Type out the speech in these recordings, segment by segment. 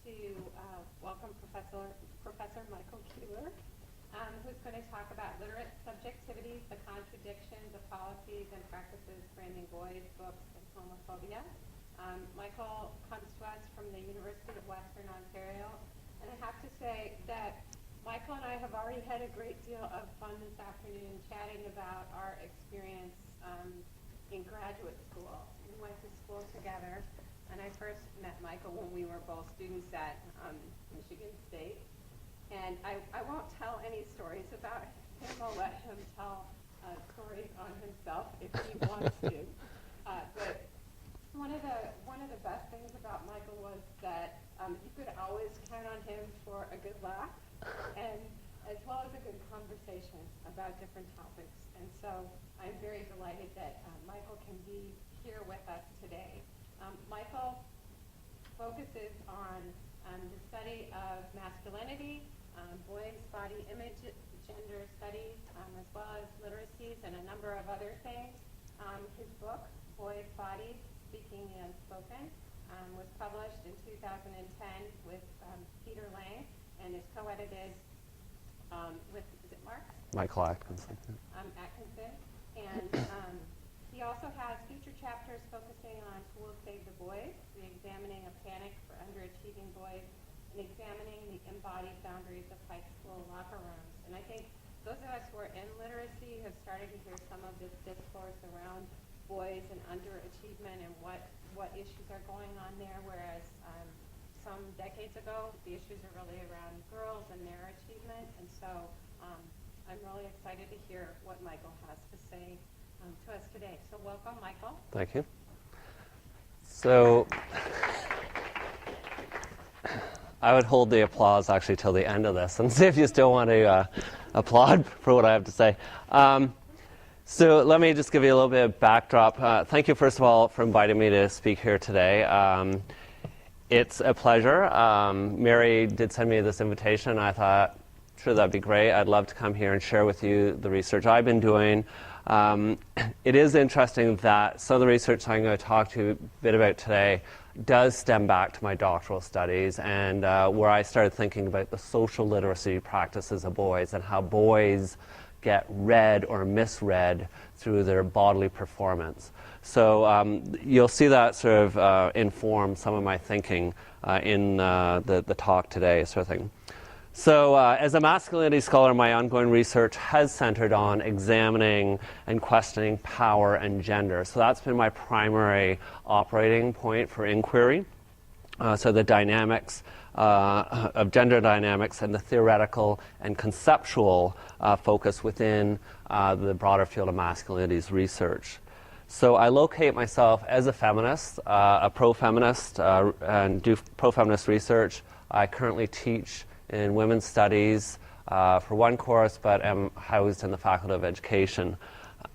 to welcome Professor Michael Kehler, who's going to talk about literate subjectivities, the contradictions of policies and practices framing boys, books, and homophobia. Michael comes to us from the University of Western Ontario, and I have to say that Michael and I have already had a great deal of fun this afternoon chatting about our experience in graduate school. We went to school together, and I first met Michael when we were both students at Michigan State. And I won't tell any stories about him. I'll let him tell stories on himself if he wants to. But one of the best things about Michael was that you could always count on him for a good laugh, and as well as a good conversation about different topics. And so I'm very delighted that Michael can be here with us today. Michael focuses on the study of masculinity, boys' body image, gender studies, as well as literacies and a number of other things. His book, Boys' Bodies, Speaking and Unspoken, was published in 2010 with Peter Lang and is co-edited with, is it Mark? Michael Atkinson. Atkinson. And he also has future chapters focusing on Tools Save the Boys, re-examining a panic for underachieving boys, and examining the embodied boundaries of high school locker rooms. And I think those of us who are in literacy have started to hear some of this discourse around boys and underachievement and what issues are going on there, whereas some decades ago, the issues are really around girls and their achievement. And so I'm really excited to hear what Michael has to say to us today. So welcome, Michael. Thank you. So I would hold the applause actually till the end of this and see if you still want to applaud for what I have to say. So let me just give you a little bit of backdrop. Thank you, first of all, for inviting me to speak here today. It's a pleasure. Mary did send me this invitation, and I thought, sure, that'd be great. I'd love to come here and share with you the research I've been doing. It is interesting that some of the research I'm going to talk to you a bit about today does stem back to my doctoral studies, and where I started thinking about the social literacy practices of boys and how boys get read or misread through their bodily performance. So you'll see that sort of inform some of my thinking in the talk today, sort of thing. So as a masculinity scholar, my ongoing research has centered on examining and questioning power and gender. So that's been my primary operating point for inquiry. So the dynamics of gender dynamics and the theoretical and conceptual focus within the broader field of masculinities research. So I locate myself as a feminist, a pro-feminist, and do pro-feminist research. I currently teach in women's studies for one course, but am housed in the Faculty of Education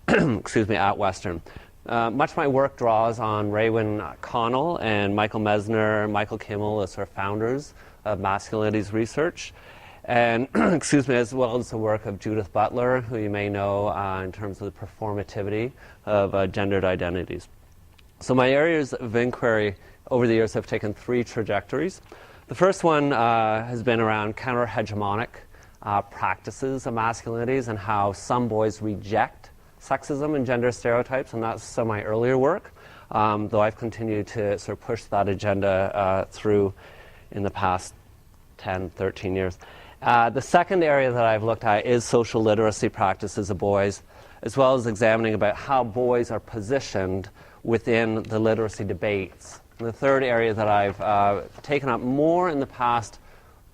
at Western. Much of my work draws on Raewyn Connell and Michael Mesner, Michael Kimmel as sort of founders of masculinities research, and as well as the work of Judith Butler, who you may know in terms of the performativity of gendered identities. So my areas of inquiry over the years have taken three trajectories. The first one has been around counter-hegemonic practices of masculinities and how some boys reject sexism and gender stereotypes, and that's some of my earlier work, though I've continued to sort of push that agenda through in the past 10, 13 years. The second area that I've looked at is social literacy practices of boys, as well as examining about how boys are positioned within the literacy debates. And the third area that I've taken up more in the past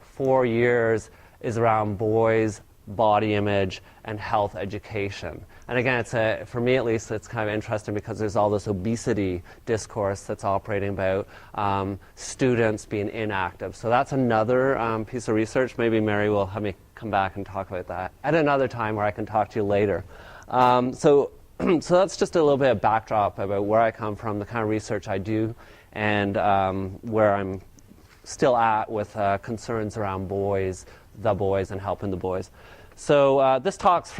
4 years is around boys' body image and health education. And again, for me at least, it's kind of interesting because there's all this obesity discourse that's operating about students being inactive. So that's another piece of research. Maybe Mary will have me come back and talk about that at another time where I can talk to you later. So that's just a little bit of backdrop about where I come from, the kind of research I do, and where I'm still at with concerns around boys, and helping the boys. So this talk's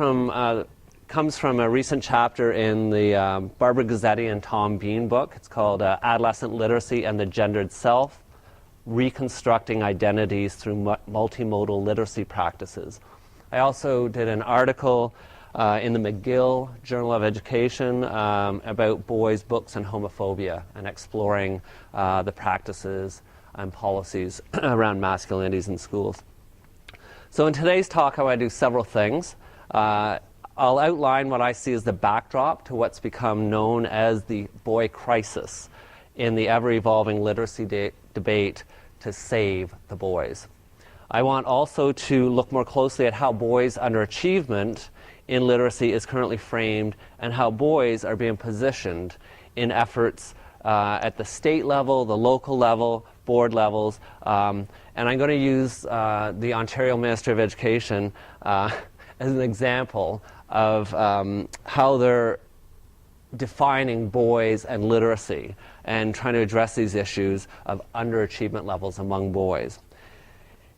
comes from a recent chapter in the Barbara Gazzetti and Tom Bean book. It's called Adolescent Literacy and the Gendered Self, reconstructing identities through multimodal literacy practices. I also did an article in the McGill Journal of Education about boys, books, and homophobia, and exploring the practices and policies around masculinities in schools. So in today's talk, I want to do several things. I'll outline what I see as the backdrop to what's become known as the boy crisis in the ever-evolving literacy debate to save the boys. I want also to look more closely at how boys' underachievement in literacy is currently framed and how boys are being positioned in efforts at the state level, the local level, board levels. And I'm going to use the Ontario Ministry of Education as an example of how they're defining boys and literacy and trying to address these issues of underachievement levels among boys.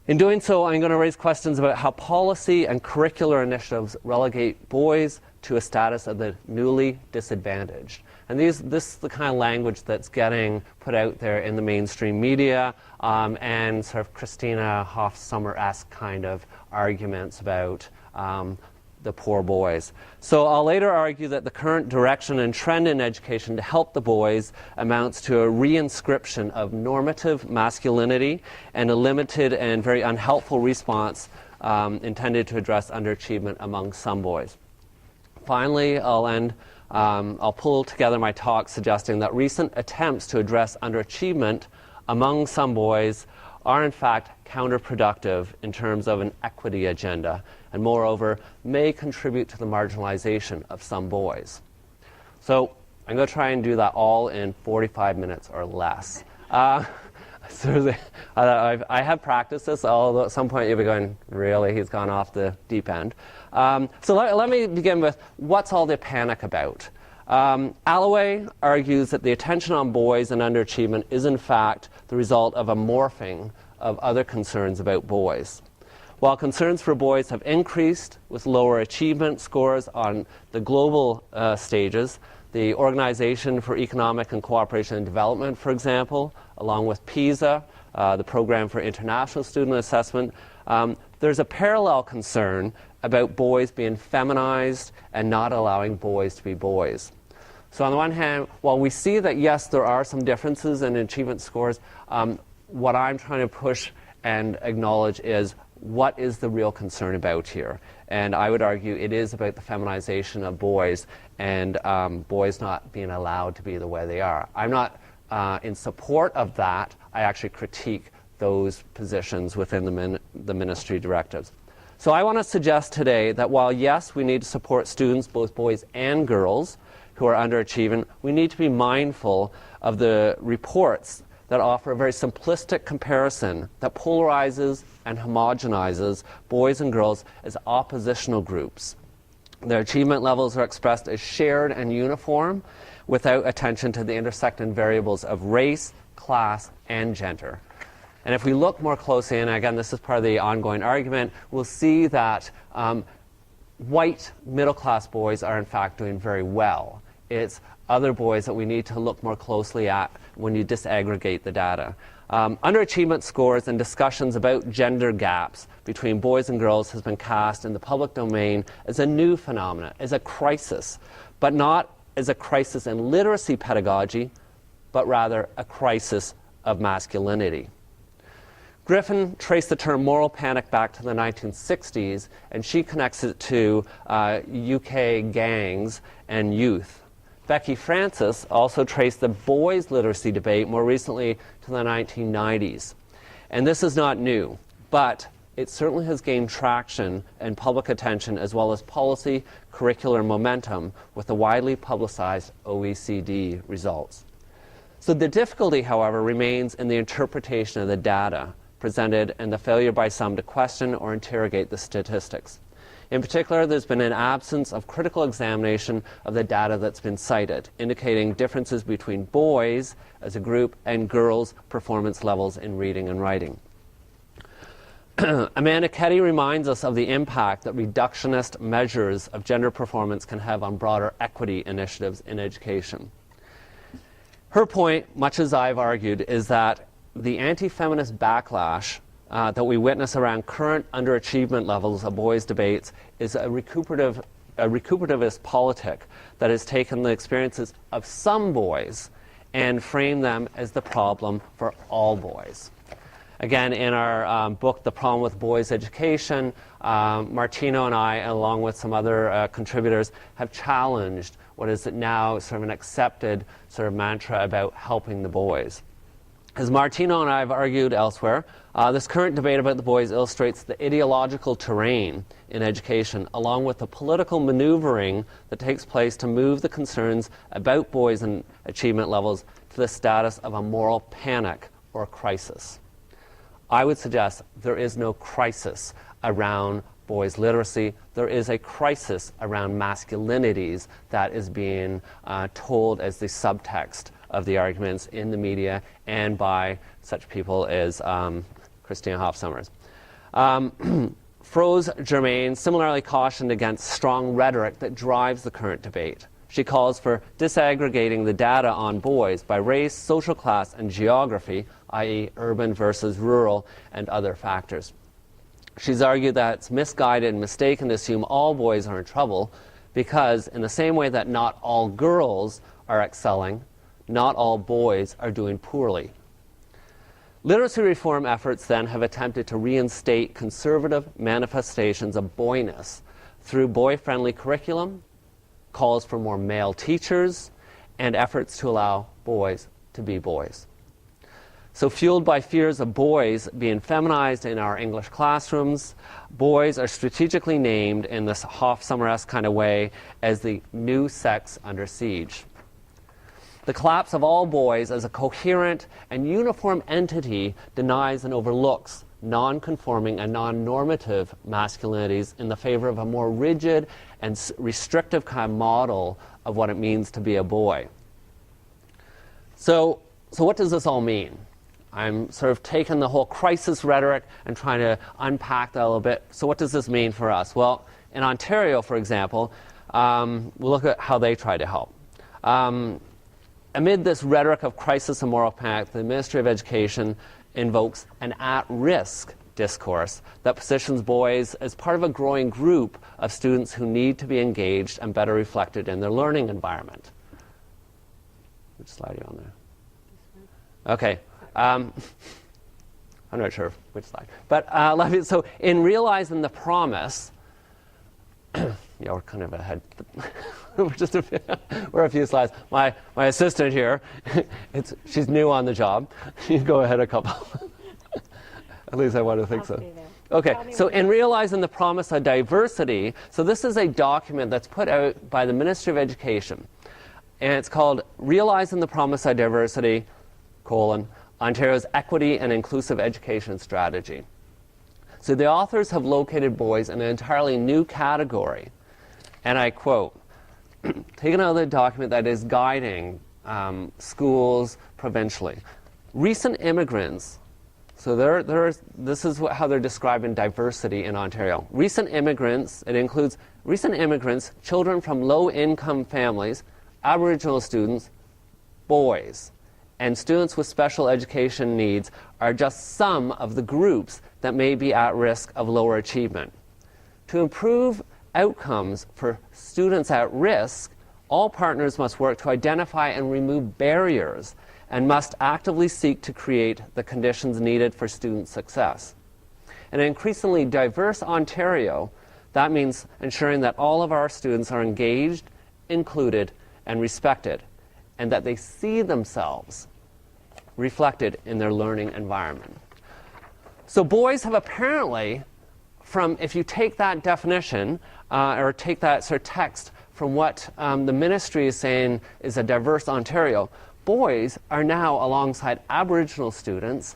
In doing so, I'm going to raise questions about how policy and curricular initiatives relegate boys to a status of the newly disadvantaged. And this is the kind of language that's getting put out there in the mainstream media and sort of Christina Hoff-Sommer-esque kind of arguments about the poor boys. So I'll later argue that the current direction and trend in education to help the boys amounts to a reinscription of normative masculinity and a limited and very unhelpful response intended to address underachievement among some boys. Finally, I'll pull together my talk suggesting that recent attempts to address underachievement among some boys are in fact counterproductive in terms of an equity agenda, and moreover may contribute to the marginalization of some boys. So I'm going to try and do that all in 45 minutes or less. I have practiced this, although at some point you'll be going, really, he's gone off the deep end. So let me begin with what's all the panic about. Alloway argues that the attention on boys and underachievement is in fact the result of a morphing of other concerns about boys. While concerns for boys have increased with lower achievement scores on the global stages, the Organization for Economic and Cooperation and Development, for example, along with PISA, the Program for International Student Assessment, there's a parallel concern about boys being feminized and not allowing boys to be boys. So on the one hand, while we see that, yes, there are some differences in achievement scores, what I'm trying to push and acknowledge is what is the real concern about here. And I would argue it is about the feminization of boys and boys not being allowed to be the way they are. I'm not in support of that. I actually critique those positions within the ministry directives. So I want to suggest today that while, yes, we need to support students, both boys and girls, who are underachieving, we need to be mindful of the reports that offer a very simplistic comparison that polarizes and homogenizes boys and girls as oppositional groups. Their achievement levels are expressed as shared and uniform without attention to the intersecting variables of race, class, and gender. And if we look more closely, and again, this is part of the ongoing argument, we'll see that white middle-class boys are in fact doing very well. It's other boys that we need to look more closely at when you disaggregate the data. Underachievement scores and discussions about gender gaps between boys and girls has been cast in the public domain as a new phenomenon, as a crisis, but not as a crisis in literacy pedagogy, but rather a crisis of masculinity. Griffin traced the term moral panic back to the 1960s, and she connects it to UK gangs and youth. Becky Francis also traced the boys' literacy debate more recently to the 1990s. And this is not new, but it certainly has gained traction and public attention as well as policy, curricular momentum with the widely publicized OECD results. So the difficulty, however, remains in the interpretation of the data presented and the failure by some to question or interrogate the statistics. In particular, there's been an absence of critical examination of the data that's been cited, indicating differences between boys as a group and girls' performance levels in reading and writing. Amanda Ketty reminds us of the impact that reductionist measures of gender performance can have on broader equity initiatives in education. Her point, much as I've argued, is that the anti-feminist backlash that we witness around current underachievement levels of boys' debates is a recuperativist politic that has taken the experiences of some boys and framed them as the problem for all boys. Again, in our book, The Problem with Boys' Education, Martino and I, along with some other contributors, have challenged what is now sort of an accepted sort of mantra about helping the boys. As Martino and I have argued elsewhere, this current debate about the boys illustrates the ideological terrain in education, along with the political maneuvering that takes place to move the concerns about boys and achievement levels to the status of a moral panic or crisis. I would suggest there is no crisis around boys' literacy. There is a crisis around masculinities that is being told as the subtext of the arguments in the media and by such people as Christina Hoff Sommers. Froze Germain similarly cautioned against strong rhetoric that drives the current debate. She calls for disaggregating the data on boys by race, social class, and geography, i.e. urban versus rural, and other factors. She's argued that it's misguided and mistaken to assume all boys are in trouble because, in the same way that not all girls are excelling, not all boys are doing poorly. Literacy reform efforts then have attempted to reinstate conservative manifestations of boyness through boy-friendly curriculum, calls for more male teachers, and efforts to allow boys to be boys. So fueled by fears of boys being feminized in our English classrooms, boys are strategically named in this Hoff-Sommer-esque kind of way as the new sex under siege. The collapse of all boys as a coherent and uniform entity denies and overlooks non-conforming and non-normative masculinities in the favor of a more rigid and restrictive kind of model of what it means to be a boy. So what does this all mean? I'm sort of taking the whole crisis rhetoric and trying to unpack that a little bit. So what does this mean for us? Well, in Ontario, for example, we'll look at how they try to help. Amid this rhetoric of crisis and moral panic, the Ministry of Education invokes an at-risk discourse that positions boys as part of a growing group of students who need to be engaged and better reflected in their learning environment. Which slide are you on there? Okay. I'm not sure which slide. But so in realizing the promise, yeah, we're kind of ahead. We're a few slides. My assistant here, she's new on the job. You go ahead a couple. At least I want to think so. Okay, so in realizing the promise of diversity, so this is a document that's put out by the Ministry of Education, and it's called Realizing the Promise of Diversity, Ontario's Equity and Inclusive Education Strategy. So the authors have located boys in an entirely new category, and I quote, taken out of the document that is guiding schools provincially. Recent immigrants, so this is how they're describing diversity in Ontario. Recent immigrants, it includes recent immigrants, children from low-income families, Aboriginal students, boys, and students with special education needs are just some of the groups that may be at risk of lower achievement. To improve outcomes for students at risk, all partners must work to identify and remove barriers and must actively seek to create the conditions needed for student success. In an increasingly diverse Ontario, that means ensuring that all of our students are engaged, included, and respected, and that they see themselves reflected in their learning environment. So boys have apparently, if you take that definition, or take that sort of text from what the ministry is saying is a diverse Ontario, boys are now, alongside Aboriginal students,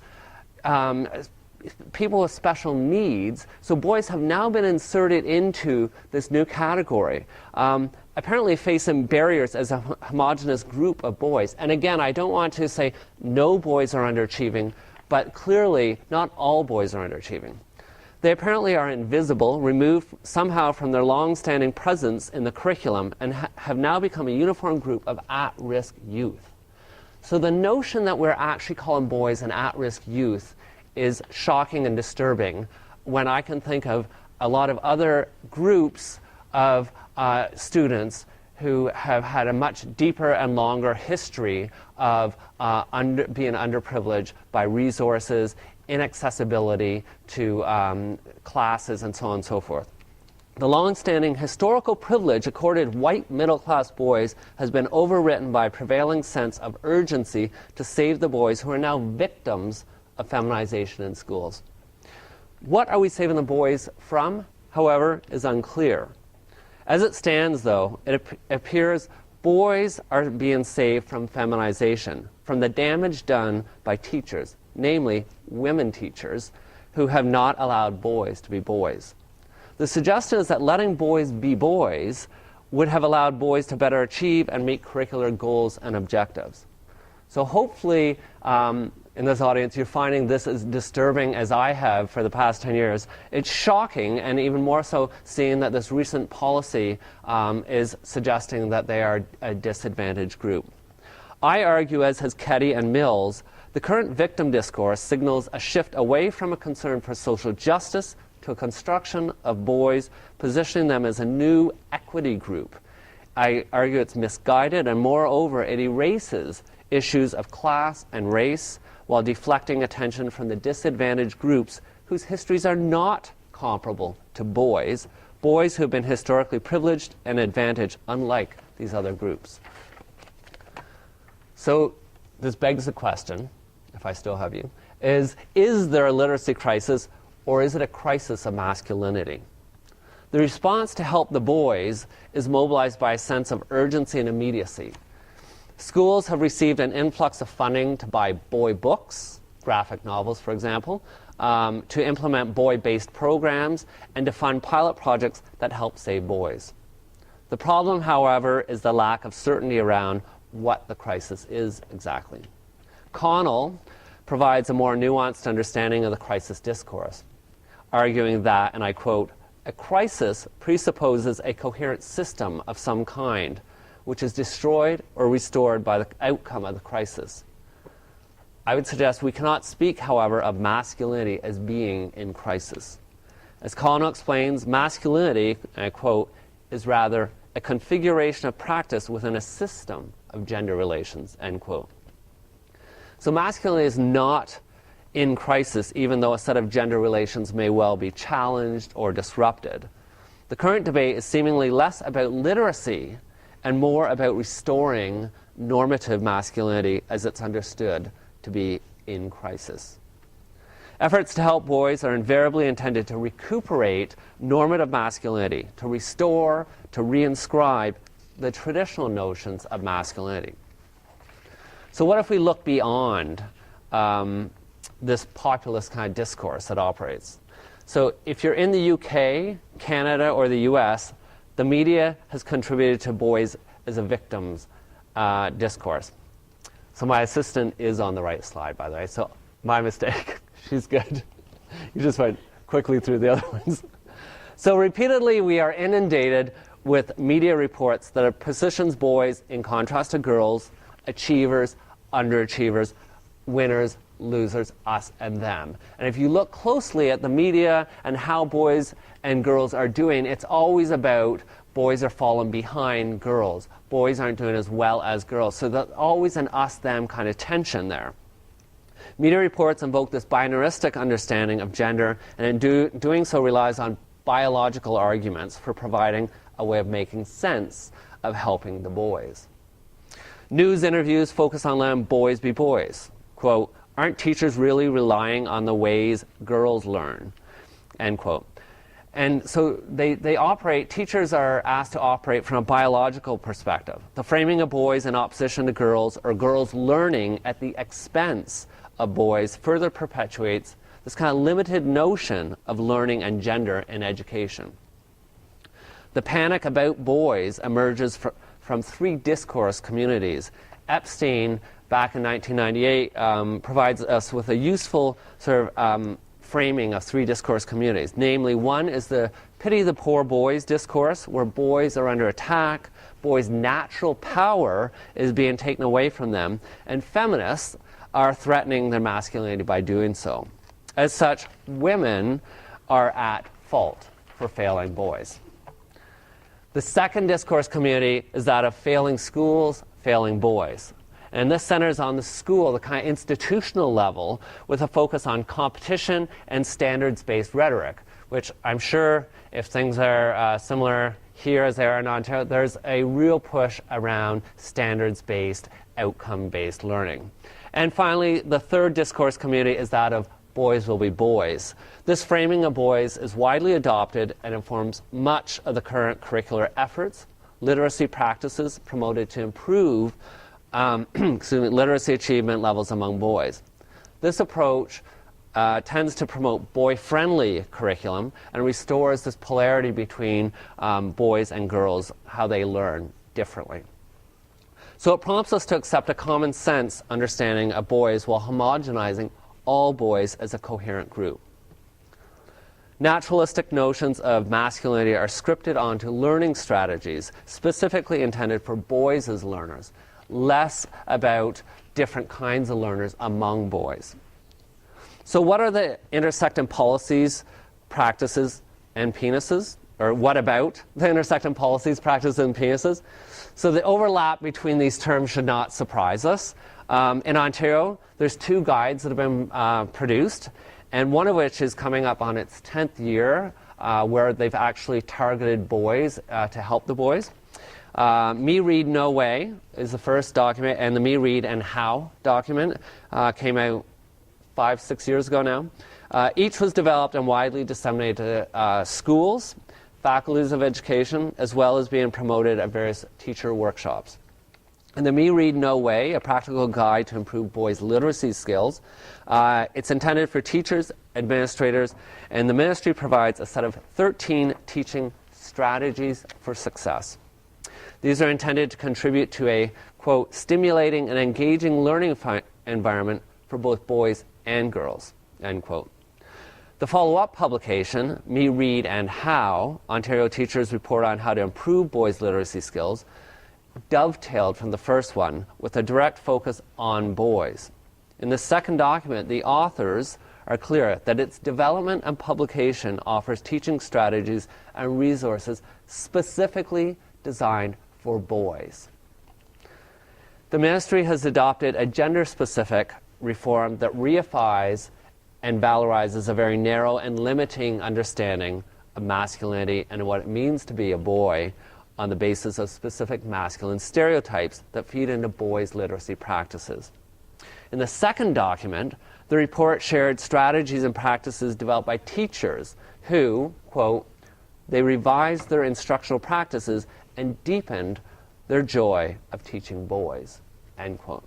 people with special needs, so boys have now been inserted into this new category, apparently facing barriers as a homogenous group of boys. And again, I don't want to say no boys are underachieving, but clearly not all boys are underachieving. They apparently are invisible, removed somehow from their long-standing presence in the curriculum, and have now become a uniform group of at-risk youth. So the notion that we're actually calling boys an at-risk youth is shocking and disturbing when I can think of a lot of other groups of students who have had a much deeper and longer history of being underprivileged by resources, inaccessibility to classes, and so on and so forth. The long-standing historical privilege accorded white middle-class boys has been overwritten by a prevailing sense of urgency to save the boys who are now victims of feminization in schools. What are we saving the boys from, however, is unclear. As it stands, though, it appears boys are being saved from feminization, from the damage done by teachers, namely women teachers, who have not allowed boys to be boys. The suggestion is that letting boys be boys would have allowed boys to better achieve and meet curricular goals and objectives. So hopefully, in this audience, you're finding this as disturbing as I have for the past 10 years. It's shocking, and even more so seeing that this recent policy is suggesting that they are a disadvantaged group. I argue, as has Ketty and Mills, the current victim discourse signals a shift away from a concern for social justice to a construction of boys, positioning them as a new equity group. I argue it's misguided, and moreover, it erases issues of class and race while deflecting attention from the disadvantaged groups whose histories are not comparable to boys who have been historically privileged and advantaged, unlike these other groups. So this begs the question, if I still have you, is there a literacy crisis, or is it a crisis of masculinity? The response to help the boys is mobilized by a sense of urgency and immediacy. Schools have received an influx of funding to buy boy books, graphic novels, for example, to implement boy-based programs, and to fund pilot projects that help save boys. The problem, however, is the lack of certainty around what the crisis is exactly. Connell provides a more nuanced understanding of the crisis discourse, arguing that, and I quote, "A crisis presupposes a coherent system of some kind, which is destroyed or restored by the outcome of the crisis." I would suggest we cannot speak, however, of masculinity as being in crisis. As Connell explains, masculinity, and I quote, "is rather a configuration of practice within a system of gender relations," end quote. So masculinity is not in crisis, even though a set of gender relations may well be challenged or disrupted. The current debate is seemingly less about literacy and more about restoring normative masculinity as it's understood to be in crisis. Efforts to help boys are invariably intended to recuperate normative masculinity, to restore, to reinscribe the traditional notions of masculinity. So what if we look beyond this populist kind of discourse that operates? So if you're in the UK, Canada, or the US, the media has contributed to boys as a victims discourse. So my assistant is on the right slide, by the way, so my mistake. She's good. You just went quickly through the other ones. So repeatedly we are inundated with media reports that positions boys in contrast to girls, achievers, underachievers, winners, losers, us and them. And if you look closely at the media and how boys and girls are doing, it's always about boys are falling behind girls. Boys aren't doing as well as girls. So there's always an us-them kind of tension there. Media reports invoke this binaristic understanding of gender, and in doing so relies on biological arguments for providing a way of making sense of helping the boys. News interviews focus on letting boys be boys. Quote, "Aren't teachers really relying on the ways girls learn?" End quote. And so teachers are asked to operate from a biological perspective. The framing of boys in opposition to girls, or girls learning at the expense of boys, further perpetuates this kind of limited notion of learning and gender in education. The panic about boys emerges from three discourse communities. Epstein, back in 1998, provides us with a useful sort of framing of three discourse communities. Namely, one is the pity the poor boys discourse, where boys are under attack, boys' natural power is being taken away from them, and feminists are threatening their masculinity by doing so. As such, women are at fault for failing boys. The second discourse community is that of failing schools, failing boys. And this centers on the school, the kind of institutional level, with a focus on competition and standards-based rhetoric, which I'm sure if things are similar here as they are in Ontario, there's a real push around standards-based, outcome-based learning. And finally, the third discourse community is that of boys will be boys. This framing of boys is widely adopted and informs much of the current curricular efforts, literacy practices promoted to improve literacy achievement levels among boys. This approach tends to promote boy-friendly curriculum and restores this polarity between boys and girls, how they learn differently. So it prompts us to accept a common sense understanding of boys while homogenizing all boys as a coherent group. Naturalistic notions of masculinity are scripted onto learning strategies specifically intended for boys as learners, less about different kinds of learners among boys. So what are the intersecting policies, practices, and penises? Or what about the intersecting policies, practices, and penises? So the overlap between these terms should not surprise us. In Ontario, there's 2 guides that have been produced, and one of which is coming up on its 10th year, where they've actually targeted boys to help the boys. Me Read No Way is the first document, and the Me Read and How document came out 5-6 years ago now. Each was developed and widely disseminated to schools, faculties of education, as well as being promoted at various teacher workshops. And the Me Read No Way, a practical guide to improve boys' literacy skills, it's intended for teachers, administrators, and the ministry provides a set of 13 teaching strategies for success. These are intended to contribute to a, quote, stimulating and engaging learning environment for both boys and girls, end quote. The follow-up publication, Me Read and How, Ontario Teachers Report on How to Improve Boys' Literacy Skills, dovetailed from the first one with a direct focus on boys. In the second document, the authors are clear that its development and publication offers teaching strategies and resources specifically designed for boys. The ministry has adopted a gender-specific reform that reifies and valorizes a very narrow and limiting understanding of masculinity and what it means to be a boy on the basis of specific masculine stereotypes that feed into boys' literacy practices. In the second document, the report shared strategies and practices developed by teachers who, quote, they revised their instructional practices and deepened their joy of teaching boys, end quote.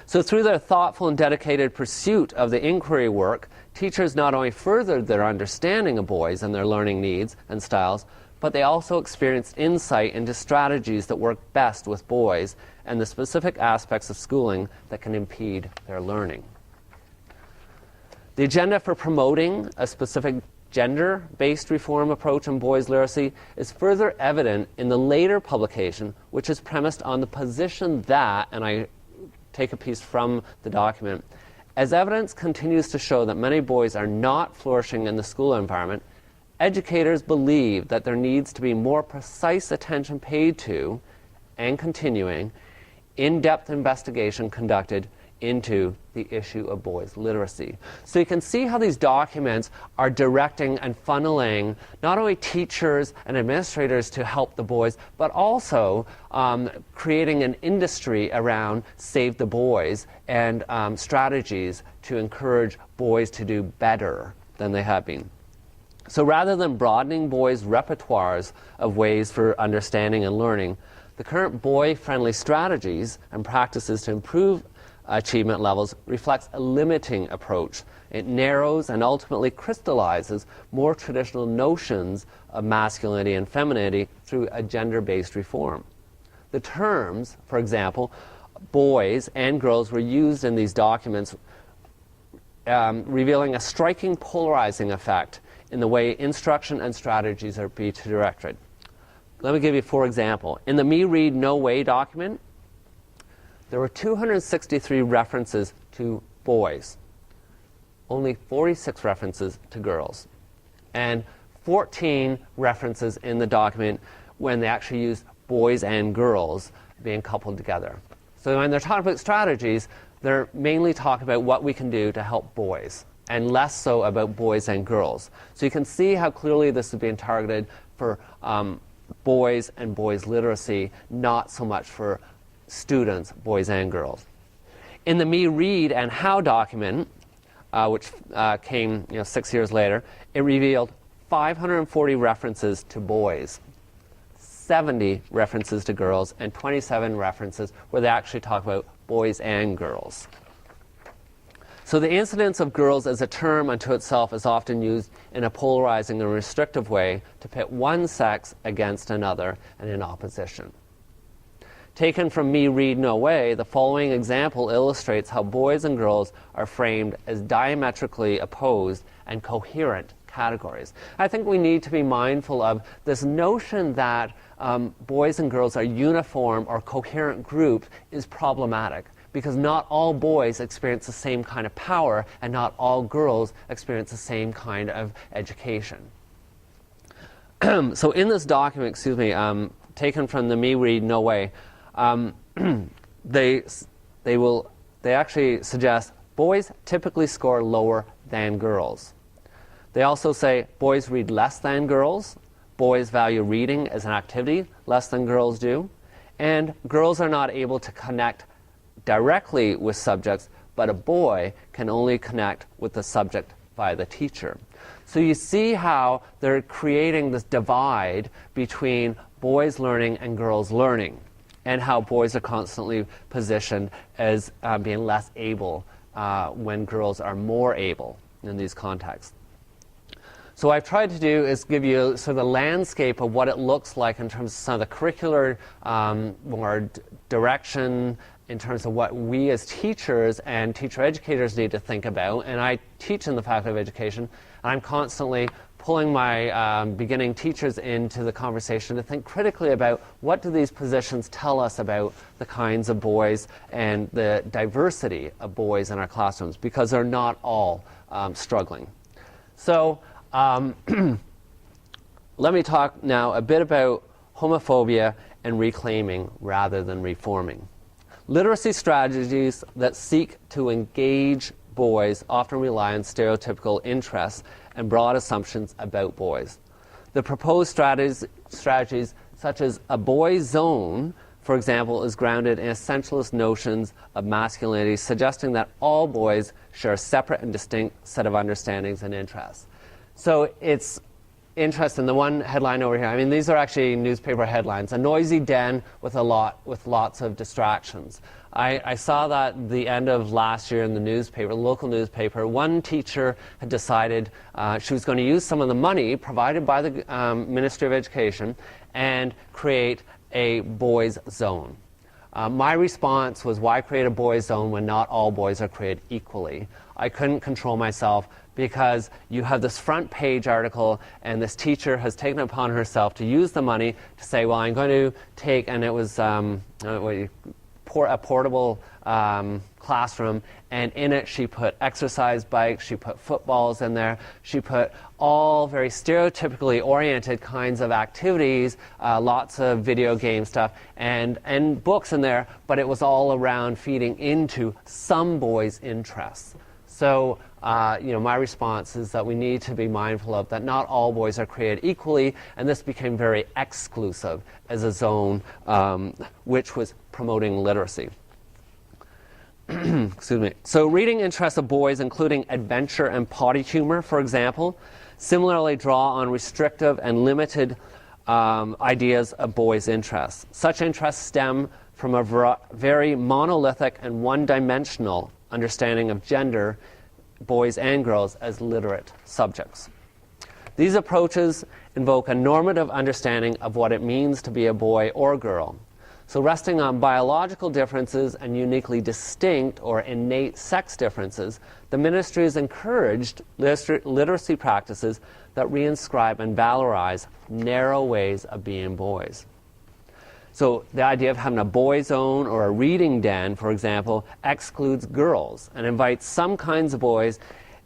So through their thoughtful and dedicated pursuit of the inquiry work, teachers not only furthered their understanding of boys and their learning needs and styles, but they also experienced insight into strategies that work best with boys and the specific aspects of schooling that can impede their learning. The agenda for promoting a specific gender-based reform approach in boys' literacy is further evident in the later publication, which is premised on the position that, and I take a piece from the document, as evidence continues to show that many boys are not flourishing in the school environment, educators believe that there needs to be more precise attention paid to and continuing in-depth investigation conducted into the issue of boys' literacy. So you can see how these documents are directing and funneling not only teachers and administrators to help the boys, but also creating an industry around Save the Boys and strategies to encourage boys to do better than they have been. So rather than broadening boys' repertoires of ways for understanding and learning, the current boy-friendly strategies and practices to improve achievement levels reflects a limiting approach. It narrows and ultimately crystallizes more traditional notions of masculinity and femininity through a gender-based reform. The terms, for example, boys and girls were used in these documents revealing a striking polarizing effect in the way instruction and strategies are being directed. Let me give you 4 examples. In the Me Read No Way document, there were 263 references to boys, only 46 references to girls, and 14 references in the document when they actually used boys and girls being coupled together. So when they're talking about strategies, they're mainly talking about what we can do to help boys, and less so about boys and girls. So you can see how clearly this is being targeted for boys and boys literacy, not so much for students, boys and girls. In the Me Read and How document, which came 6 years later, it revealed 540 references to boys, 70 references to girls, and 27 references where they actually talk about boys and girls. So the incidence of girls as a term unto itself is often used in a polarizing and restrictive way to pit one sex against another and in opposition. Taken from Me Read No Way, the following example illustrates how boys and girls are framed as diametrically opposed and coherent categories. I think we need to be mindful of this notion that boys and girls are uniform or coherent groups is problematic, because not all boys experience the same kind of power and not all girls experience the same kind of education. So in this document, taken from the Me Read No Way, they actually suggest boys typically score lower than girls. They also say boys read less than girls, boys value reading as an activity less than girls do, and girls are not able to connect directly with subjects, but a boy can only connect with the subject by the teacher. So you see how they're creating this divide between boys learning and girls learning, and how boys are constantly positioned as being less able when girls are more able in these contexts. So what I've tried to do is give you sort of the landscape of what it looks like in terms of some of the curricular or direction, in terms of what we as teachers and teacher educators need to think about. And I teach in the Faculty of Education, and I'm constantly pulling my beginning teachers into the conversation to think critically about what do these positions tell us about the kinds of boys and the diversity of boys in our classrooms, because they're not all struggling. So let me talk now a bit about homophobia and reclaiming rather than reforming. Literacy strategies that seek to engage boys often rely on stereotypical interests and broad assumptions about boys. The proposed strategies such as a boy zone, for example, is grounded in essentialist notions of masculinity, suggesting that all boys share a separate and distinct set of understandings and interests. So it's interesting, the one headline over here, I mean, these are actually newspaper headlines. A noisy den with lots of distractions. I saw that at the end of last year in the newspaper, local newspaper. One teacher had decided she was going to use some of the money provided by the Ministry of Education and create a boys' zone. My response was, why create a boys' zone when not all boys are created equally? I couldn't control myself, because you have this front page article and this teacher has taken it upon herself to use the money to say, well, I'm going to take, and it was a portable classroom, and in it she put exercise bikes, she put footballs in there, she put all very stereotypically oriented kinds of activities, lots of video game stuff, and books in there, but it was all around feeding into some boys' interests. So my response is that we need to be mindful of that not all boys are created equally, and this became very exclusive as a zone which was promoting literacy. Excuse me. So reading interests of boys, including adventure and potty humor, for example, similarly draw on restrictive and limited ideas of boys' interests. Such interests stem from a very monolithic and one-dimensional understanding of gender, boys and girls as literate subjects. These approaches invoke a normative understanding of what it means to be a boy or girl. So resting on biological differences and uniquely distinct or innate sex differences, the ministry has encouraged literacy practices that reinscribe and valorize narrow ways of being boys. So the idea of having a boy zone or a reading den, for example, excludes girls and invites some kinds of boys,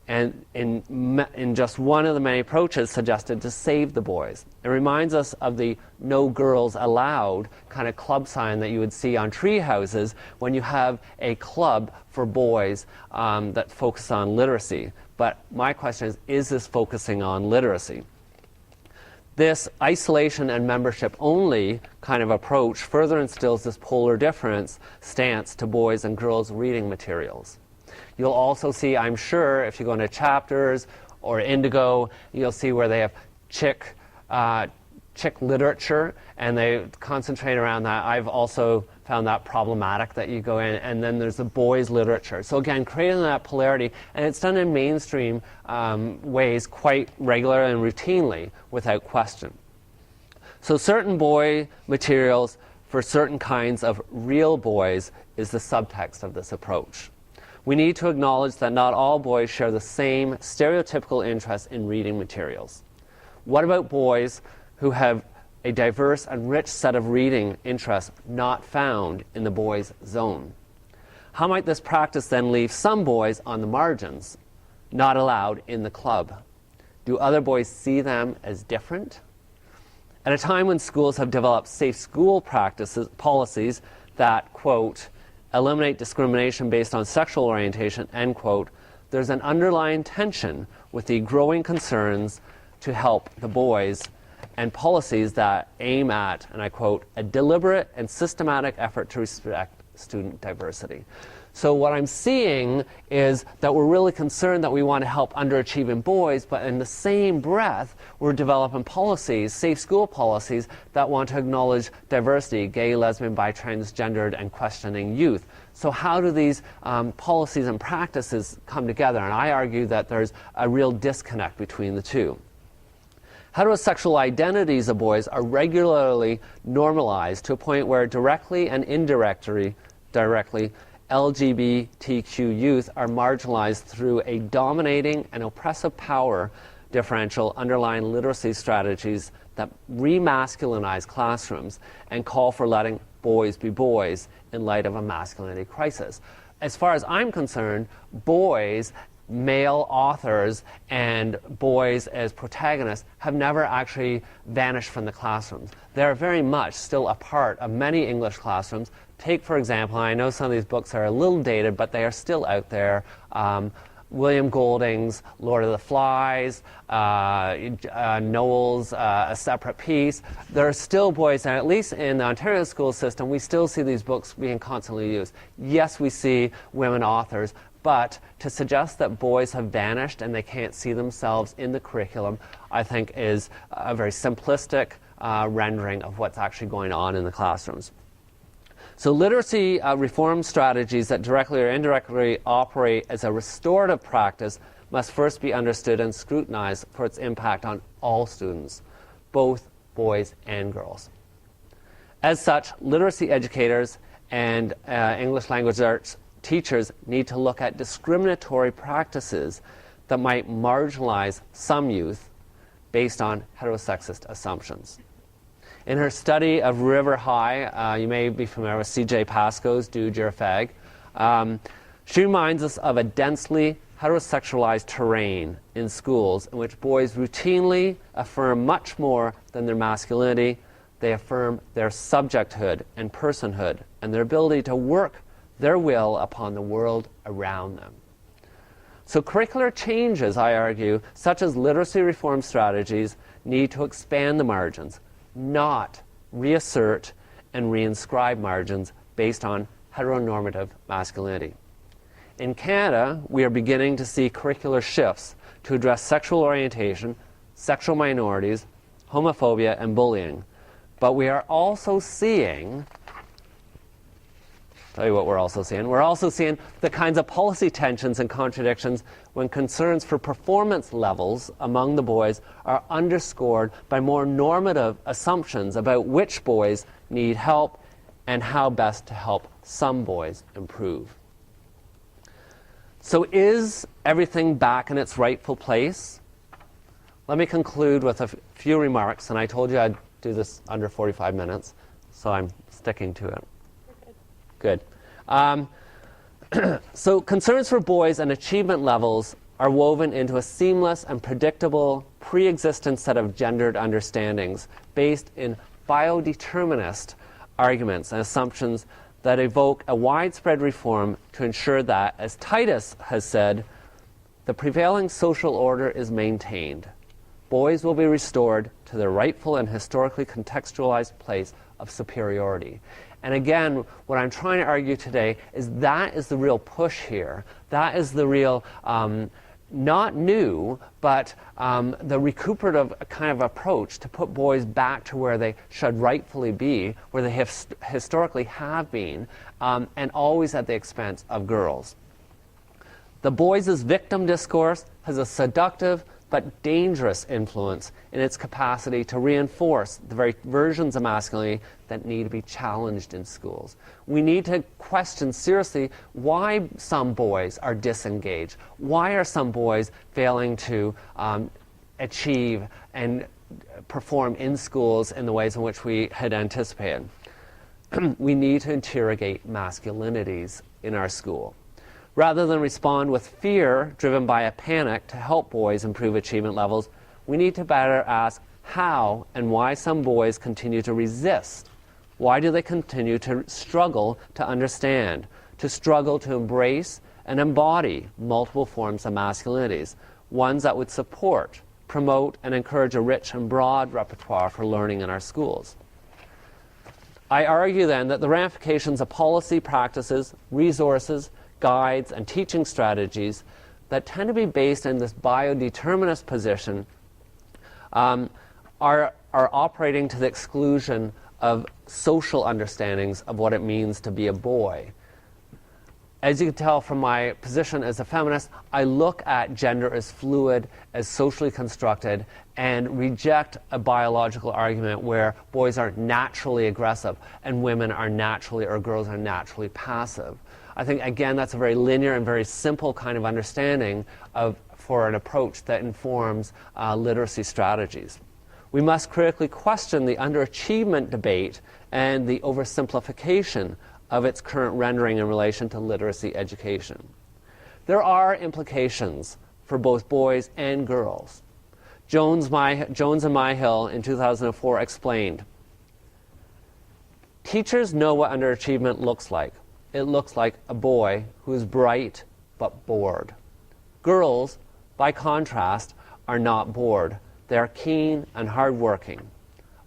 and in just one of the many approaches suggested to save the boys. It reminds us of the no girls allowed kind of club sign that you would see on tree houses when you have a club for boys that focus on literacy. But my question is this focusing on literacy? This isolation and membership only kind of approach further instills this polar difference stance to boys and girls reading materials. You'll also see, I'm sure, if you go into chapters or Indigo, you'll see where they have chick literature, and they concentrate around that. I've also found that problematic that you go in, and then there's the boys' literature. So again, creating that polarity, and it's done in mainstream ways quite regularly and routinely, without question. So certain boy materials for certain kinds of real boys is the subtext of this approach. We need to acknowledge that not all boys share the same stereotypical interest in reading materials. What about boys who have a diverse and rich set of reading interests not found in the boys' zone? How might this practice then leave some boys on the margins, not allowed in the club? Do other boys see them as different? At a time when schools have developed safe school policies that, quote, eliminate discrimination based on sexual orientation, end quote, there's an underlying tension with the growing concerns to help the boys and policies that aim at, and I quote, a deliberate and systematic effort to respect student diversity. So what I'm seeing is that we're really concerned that we want to help underachieving boys, but in the same breath, we're developing policies, safe school policies, that want to acknowledge diversity, gay, lesbian, bi, transgendered, and questioning youth. So how do these policies and practices come together? And I argue that there's a real disconnect between the two. Heterosexual identities of boys are regularly normalized to a point where directly and indirectly LGBTQ youth are marginalized through a dominating and oppressive power differential underlying literacy strategies that remasculinize classrooms and call for letting boys be boys in light of a masculinity crisis. As far as I'm concerned, boys, male authors, and boys as protagonists have never actually vanished from the classrooms. They're very much still a part of many English classrooms. Take, for example, I know some of these books are a little dated, but they are still out there. William Golding's Lord of the Flies, Noel's A Separate Piece. There are still boys, and at least in the Ontario school system, we still see these books being constantly used. Yes, we see women authors, but to suggest that boys have vanished and they can't see themselves in the curriculum, I think is a very simplistic rendering of what's actually going on in the classrooms. So literacy reform strategies that directly or indirectly operate as a restorative practice must first be understood and scrutinized for its impact on all students, both boys and girls. As such, literacy educators and English language arts teachers need to look at discriminatory practices that might marginalize some youth based on heterosexist assumptions. In her study of River High, you may be familiar with C.J. Pascoe's Dude, You're a Fag, she reminds us of a densely heterosexualized terrain in schools in which boys routinely affirm much more than their masculinity. They affirm their subjecthood and personhood and their ability to work their will upon the world around them. So curricular changes, I argue, such as literacy reform strategies, need to expand the margins, not reassert and reinscribe margins based on heteronormative masculinity. In Canada, we are beginning to see curricular shifts to address sexual orientation, sexual minorities, homophobia, and bullying. But we are also seeing, tell you what we're also seeing. We're also seeing the kinds of policy tensions and contradictions when concerns for performance levels among the boys are underscored by more normative assumptions about which boys need help and how best to help some boys improve. So is everything back in its rightful place? Let me conclude with a few remarks, and I told you I'd do this under 45 minutes, so I'm sticking to it. Good. So concerns for boys and achievement levels are woven into a seamless and predictable pre-existent set of gendered understandings based in biodeterminist arguments and assumptions that evoke a widespread reform to ensure that, as Titus has said, the prevailing social order is maintained. Boys will be restored to their rightful and historically contextualized place of superiority. And again, what I'm trying to argue today is that is the real push here. That is the real, not new, but the recuperative kind of approach to put boys back to where they should rightfully be, where they have historically have been, and always at the expense of girls. The boys' victim discourse has a seductive but dangerous influence in its capacity to reinforce the very versions of masculinity that need to be challenged in schools. We need to question seriously why some boys are disengaged. Why are some boys failing to achieve and perform in schools in the ways in which we had anticipated? We need to interrogate masculinities in our school. Rather than respond with fear driven by a panic to help boys improve achievement levels, we need to better ask how and why some boys continue to resist. Why do they continue to struggle to understand, to struggle to embrace and embody multiple forms of masculinities, ones that would support, promote, and encourage a rich and broad repertoire for learning in our schools? I argue then that the ramifications of policy, practices, resources, guides, and teaching strategies that tend to be based in this biodeterminist position are operating to the exclusion of social understandings of what it means to be a boy. As you can tell from my position as a feminist, I look at gender as fluid, as socially constructed, and reject a biological argument where boys are naturally aggressive and women are naturally, or girls are naturally passive. I think, again, that's a very linear and very simple kind of understanding for an approach that informs literacy strategies. We must critically question the underachievement debate and the oversimplification of its current rendering in relation to literacy education. There are implications for both boys and girls. Jones and Myhill in 2004 explained, teachers know what underachievement looks like. It looks like a boy who is bright but bored. Girls, by contrast, are not bored. They are keen and hardworking.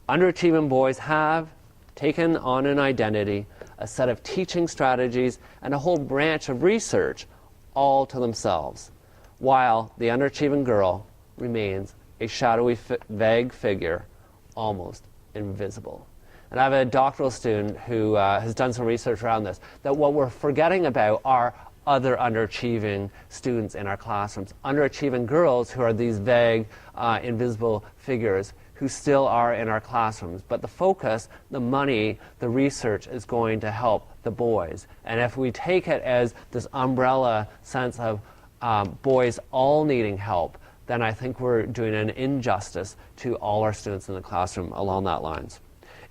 Underachieving boys have taken on an identity, a set of teaching strategies, and a whole branch of research all to themselves, while the underachieving girl remains a shadowy, vague figure, almost invisible. And I have a doctoral student who has done some research around this, that what we're forgetting about are other underachieving students in our classrooms, underachieving girls who are these vague, invisible figures who still are in our classrooms. But the focus, the money, the research is going to help the boys. And if we take it as this umbrella sense of boys all needing help, then I think we're doing an injustice to all our students in the classroom along that lines.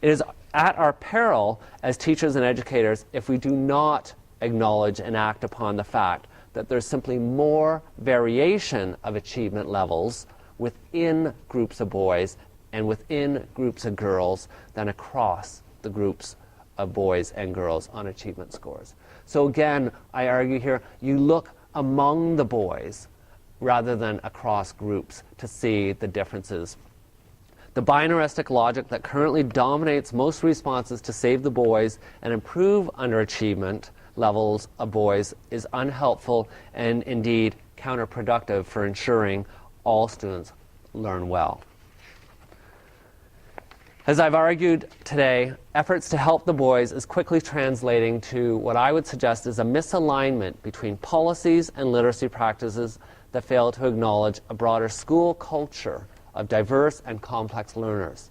It is at our peril as teachers and educators if we do not acknowledge and act upon the fact that there's simply more variation of achievement levels within groups of boys and within groups of girls than across the groups of boys and girls on achievement scores. So again, I argue here, you look among the boys rather than across groups to see the differences. The binaristic logic that currently dominates most responses to save the boys and improve underachievement levels of boys is unhelpful and indeed counterproductive for ensuring all students learn well. As I've argued today, efforts to help the boys is quickly translating to what I would suggest is a misalignment between policies and literacy practices that fail to acknowledge a broader school culture of diverse and complex learners.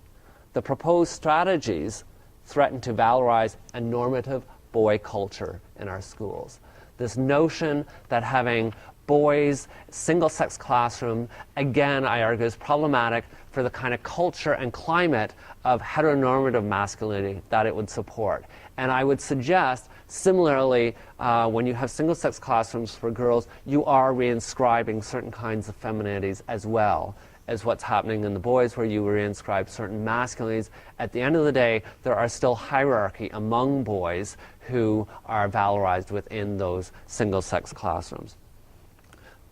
The proposed strategies threaten to valorize a normative boy culture in our schools. This notion that having boys, single-sex classroom, again, I argue, is problematic for the kind of culture and climate of heteronormative masculinity that it would support. And I would suggest, similarly, when you have single-sex classrooms for girls, you are reinscribing certain kinds of femininities as well as what's happening in the boys, where you reinscribe certain masculinities. At the end of the day, there are still hierarchy among boys who are valorized within those single-sex classrooms.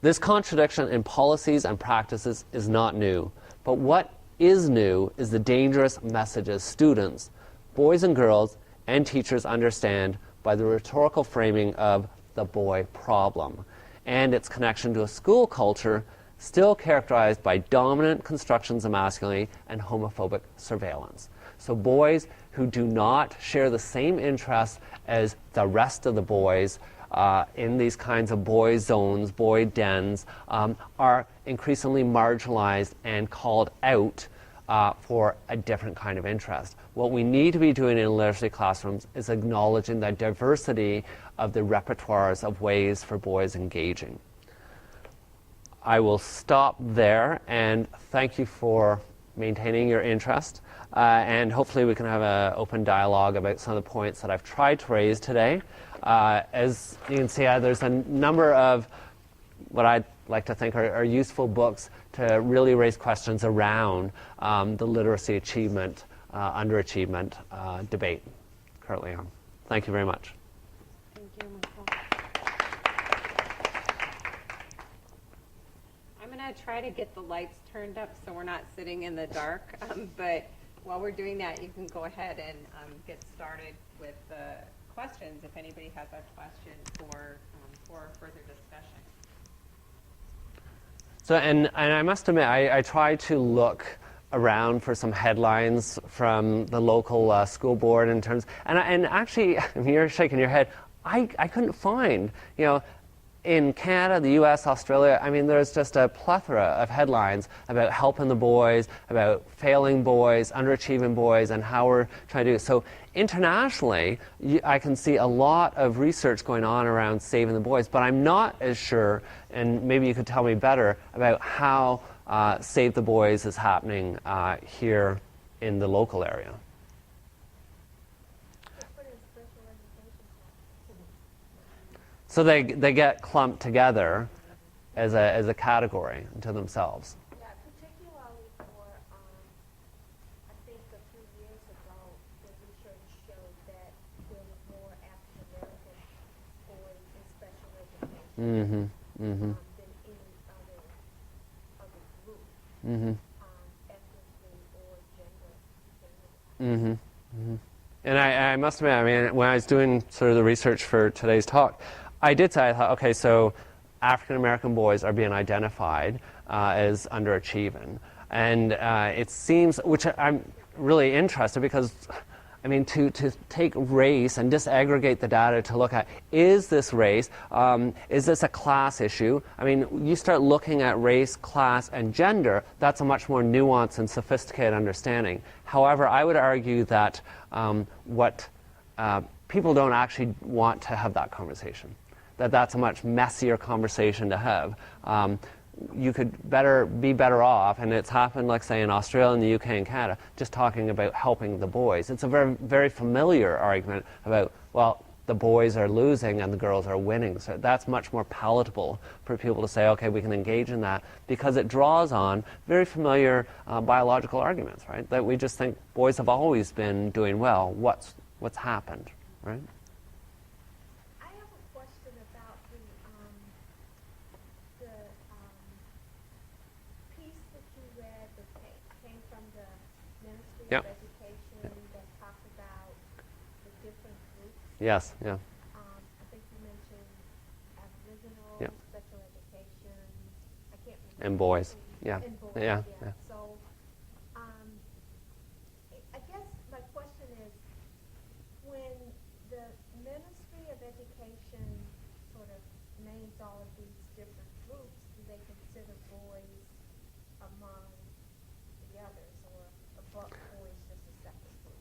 This contradiction in policies and practices is not new, but what is new is the dangerous messages students, boys and girls, and teachers understand by the rhetorical framing of the boy problem and its connection to a school culture still characterized by dominant constructions of masculinity and homophobic surveillance. So boys who do not share the same interests as the rest of the boys in these kinds of boy zones, boy dens, are increasingly marginalized and called out for a different kind of interest. What we need to be doing in literacy classrooms is acknowledging the diversity of the repertoires of ways for boys engaging. I will stop there and thank you for maintaining your interest, and hopefully we can have an open dialogue about some of the points that I've tried to raise today. As you can see, there's a number of what I'd like to think are useful books to really raise questions around the literacy achievement, underachievement debate currently on. Thank you very much. Thank you, Michael. I'm going to try to get the lights turned up so we're not sitting in the dark, but while we're doing that, you can go ahead and get started with the questions if anybody has a question for further discussion. So, and I must admit, I tried to look around for some headlines from the local school board in terms, and actually, I mean, you're shaking your head, I couldn't find, you know, in Canada, the US, Australia, I mean, there's just a plethora of headlines about helping the boys, about failing boys, underachieving boys, and how we're trying to do it. So internationally, I can see a lot of research going on around saving the boys, but I'm not as sure, and maybe you could tell me better, about how Save the Boys is happening here in the local area. So they get clumped together as a category to themselves. Yeah, particularly for, I think a few years ago, the research showed that there were more African American boys in special education than any other group, ethnically or gender. And I must admit, I mean, when I was doing sort of the research for today's talk, I did say, I thought, okay, so African American boys are being identified as underachieving. And it seems, which I'm really interested because, I mean, to take race and disaggregate the data to look at, is this race, is this a class issue? I mean, you start looking at race, class, and gender, that's a much more nuanced and sophisticated understanding. However, I would argue that people don't actually want to have that conversation. That's a much messier conversation to have. You could be better off, and it's happened, like say in Australia and the UK and Canada, just talking about helping the boys. It's a very, very familiar argument about, well, the boys are losing and the girls are winning. So that's much more palatable for people to say, okay, we can engage in that, because it draws on very familiar biological arguments, right? That we just think boys have always been doing well. What's happened, right? Yep. Education that talked about the different groups. Yes, yeah. I think you mentioned Aboriginal, Yep. special education. I can't remember. And boys, yeah. And boys, Yeah. So, I guess my question is, when the Ministry of Education sort of names all of these different groups, do they consider boys among the others, or boys just a separate group?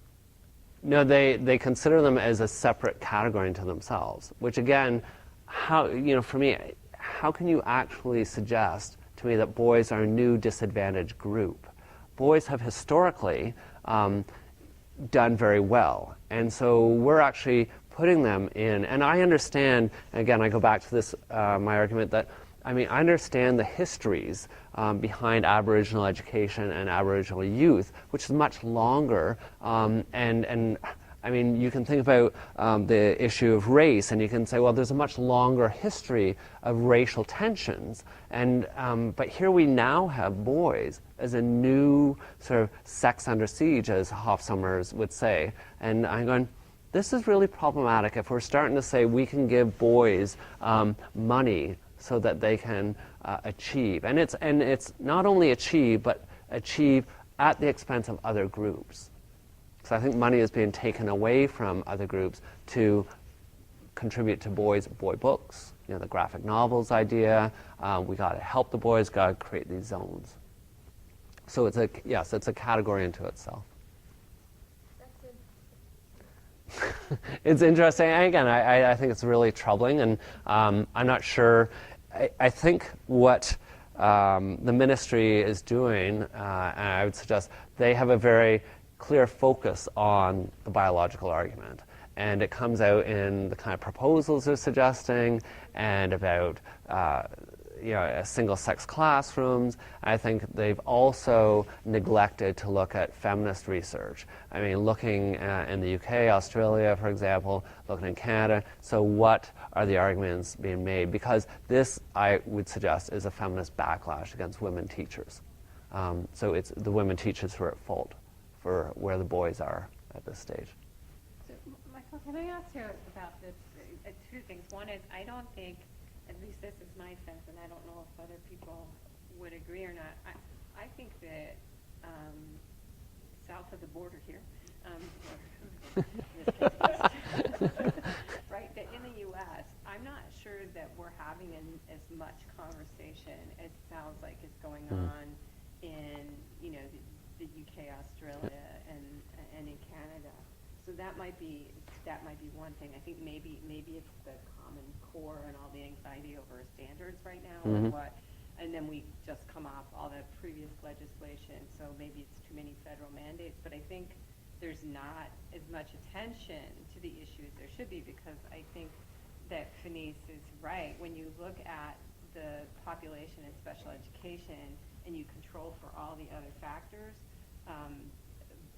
No, they consider them as a separate category into themselves, which again, for me, how can you actually suggest to me that boys are a new disadvantaged group? Boys have historically done very well, and so we're actually putting them in, and I understand, again, I go back to this, my argument that, I understand the histories behind Aboriginal education and Aboriginal youth, which is much longer, and you can think about the issue of race, and you can say, well, there's a much longer history of racial tensions, and but here we now have boys as a new sort of sex under siege, as Hofsummers would say, and I'm going, this is really problematic if we're starting to say we can give boys money so that they can achieve, and it's not only achieve, but achieve at the expense of other groups. So I think money is being taken away from other groups to contribute to boy books, the graphic novels idea. We got to help the boys, got to create these zones. So it's a category into itself. It's interesting. And again, I think it's really troubling, and I'm not sure. I think what the ministry is doing, and I would suggest they have a very clear focus on the biological argument, and it comes out in the kind of proposals they're suggesting, and about single-sex classrooms. I think they've also neglected to look at feminist research. Looking in the UK, Australia, for example, looking in Canada. So what are the arguments being made? Because this, I would suggest, is a feminist backlash against women teachers. So it's the women teachers who are at fault for where the boys are at this stage. So, Michael, can I ask you about this? Two things. One is, I don't think, at least this is my sense, and I don't know if other people would agree or not. I think that south of the border here, right, that in the U.S., I'm not sure that we're having as much conversation as sounds like is going on in, the UK, Australia, and in Canada. So that might be one thing. I think maybe it's the Common Core and all the anxiety over standards right now, or what, and then we just come off all the previous legislation. So maybe it's too many federal mandates. But I think there's not as much attention to the issues there should be, because I think that Fenice is right. When you look at the population in special education and you control for all the other factors,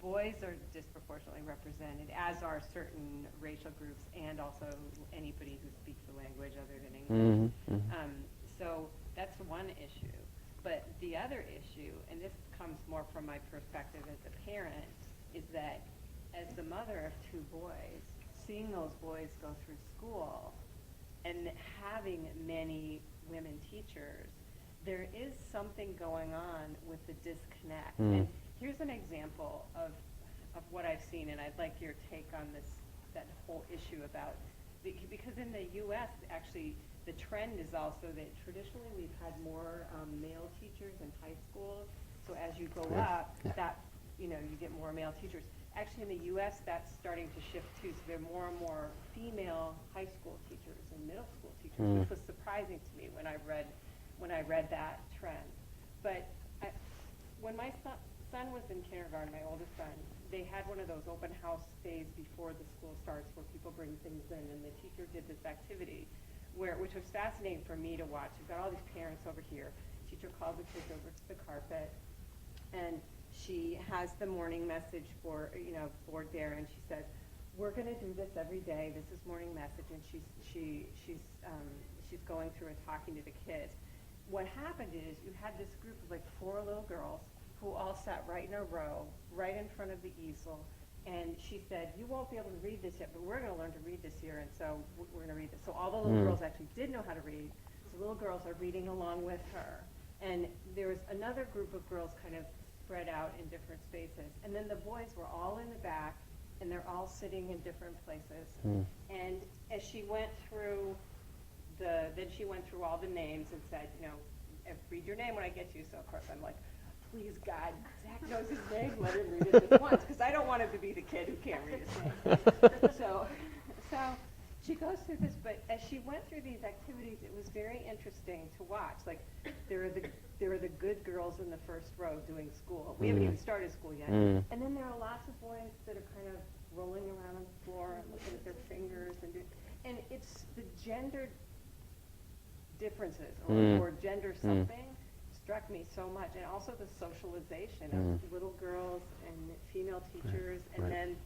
boys are disproportionately represented, as are certain racial groups, and also anybody who speaks a language other than English. So that's one issue. But the other issue, and this comes more from my perspective as a parent, is that as the mother of two boys, seeing those boys go through school and having many women teachers, there is something going on with the disconnect. And here's an example of what I've seen, and I'd like your take on that whole issue about, because in the U.S., actually, the trend is also that traditionally we've had more male teachers in high school. So as you go up, that you get more male teachers. Actually, in the U.S., that's starting to shift too. So there are more and more female high school teachers and middle school teachers, which was surprising to me when I read that trend. But when my son was in kindergarten, my oldest son, they had one of those open house days before the school starts where people bring things in, and the teacher did this activity which was fascinating for me to watch. You've got all these parents over here. Teacher calls the kids over to the carpet, and she has the morning message board there, and she says, "We're going to do this every day. This is morning message," and she's going through and talking to the kids. What happened is you had this group of like 4 little girls who all sat right in a row, right in front of the easel. And she said, "You won't be able to read this yet, but we're going to learn to read this year, and so we're going to read this." So all the little girls actually did know how to read. So little girls are reading along with her. And there was another group of girls kind of spread out in different spaces. And then the boys were all in the back, and they're all sitting in different places. And as she went through then she went through all the names and said, "Read your name when I get to you." So of course I'm like, please God, Zach knows his name, let him read it just once, because I don't want him to be the kid who can't read his name. So she goes through this, but as she went through these activities, it was very interesting to watch. Like, there are the good girls in the first row doing school. We haven't even started school yet. And then there are lots of boys that are kind of rolling around on the floor and looking at their fingers, and it's the gender differences or gender something struck me so much, and also the socialization of little girls and female teachers, and then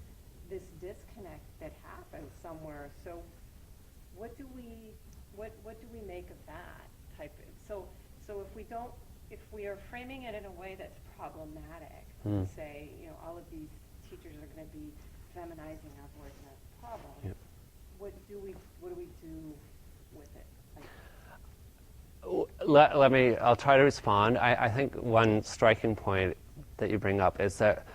this disconnect that happens somewhere. So what do we make of that type of, so if we are framing it in a way that's problematic, say, all of these teachers are going to be feminizing our boys, and that's a problem. What do we do with it? I'll try to respond. I think one striking point that you bring up is that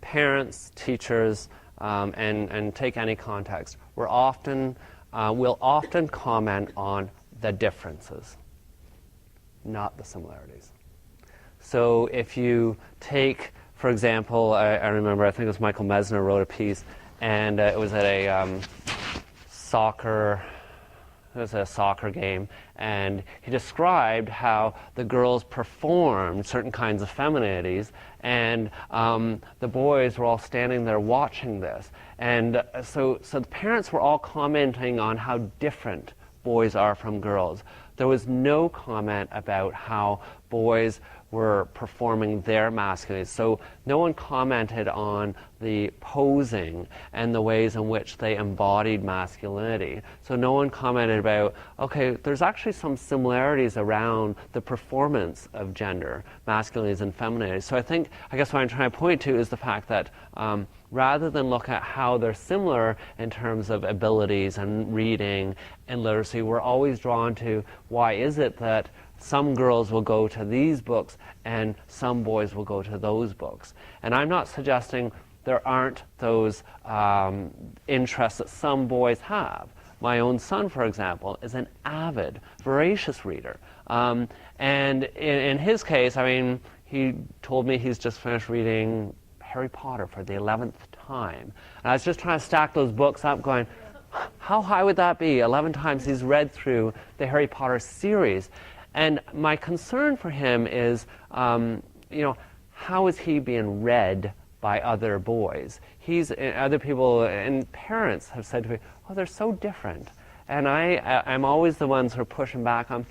parents, teachers, and take any context, will often comment on the differences, not the similarities. So if you take, for example, I remember, I think it was Michael Mesner wrote a piece, and it was at a soccer game, and he described how the girls performed certain kinds of femininities, and the boys were all standing there watching this. And so the parents were all commenting on how different boys are from girls. There was no comment about how boys were performing their masculinity. So no one commented on the posing and the ways in which they embodied masculinity. So no one commented about, okay, there's actually some similarities around the performance of gender, masculinities and femininities. So I guess what I'm trying to point to is the fact that rather than look at how they're similar in terms of abilities and reading and literacy, we're always drawn to why is it that some girls will go to these books and some boys will go to those books. And I'm not suggesting there aren't those interests that some boys have. My own son, for example, is an avid, voracious reader. And in his case, he told me he's just finished reading Harry Potter for the 11th time. And I was just trying to stack those books up going, how high would that be? 11 times he's read through the Harry Potter series. And my concern for him is, how is he being read by other boys? Other people and parents have said to me, oh, they're so different. And I'm always the ones who are pushing back on,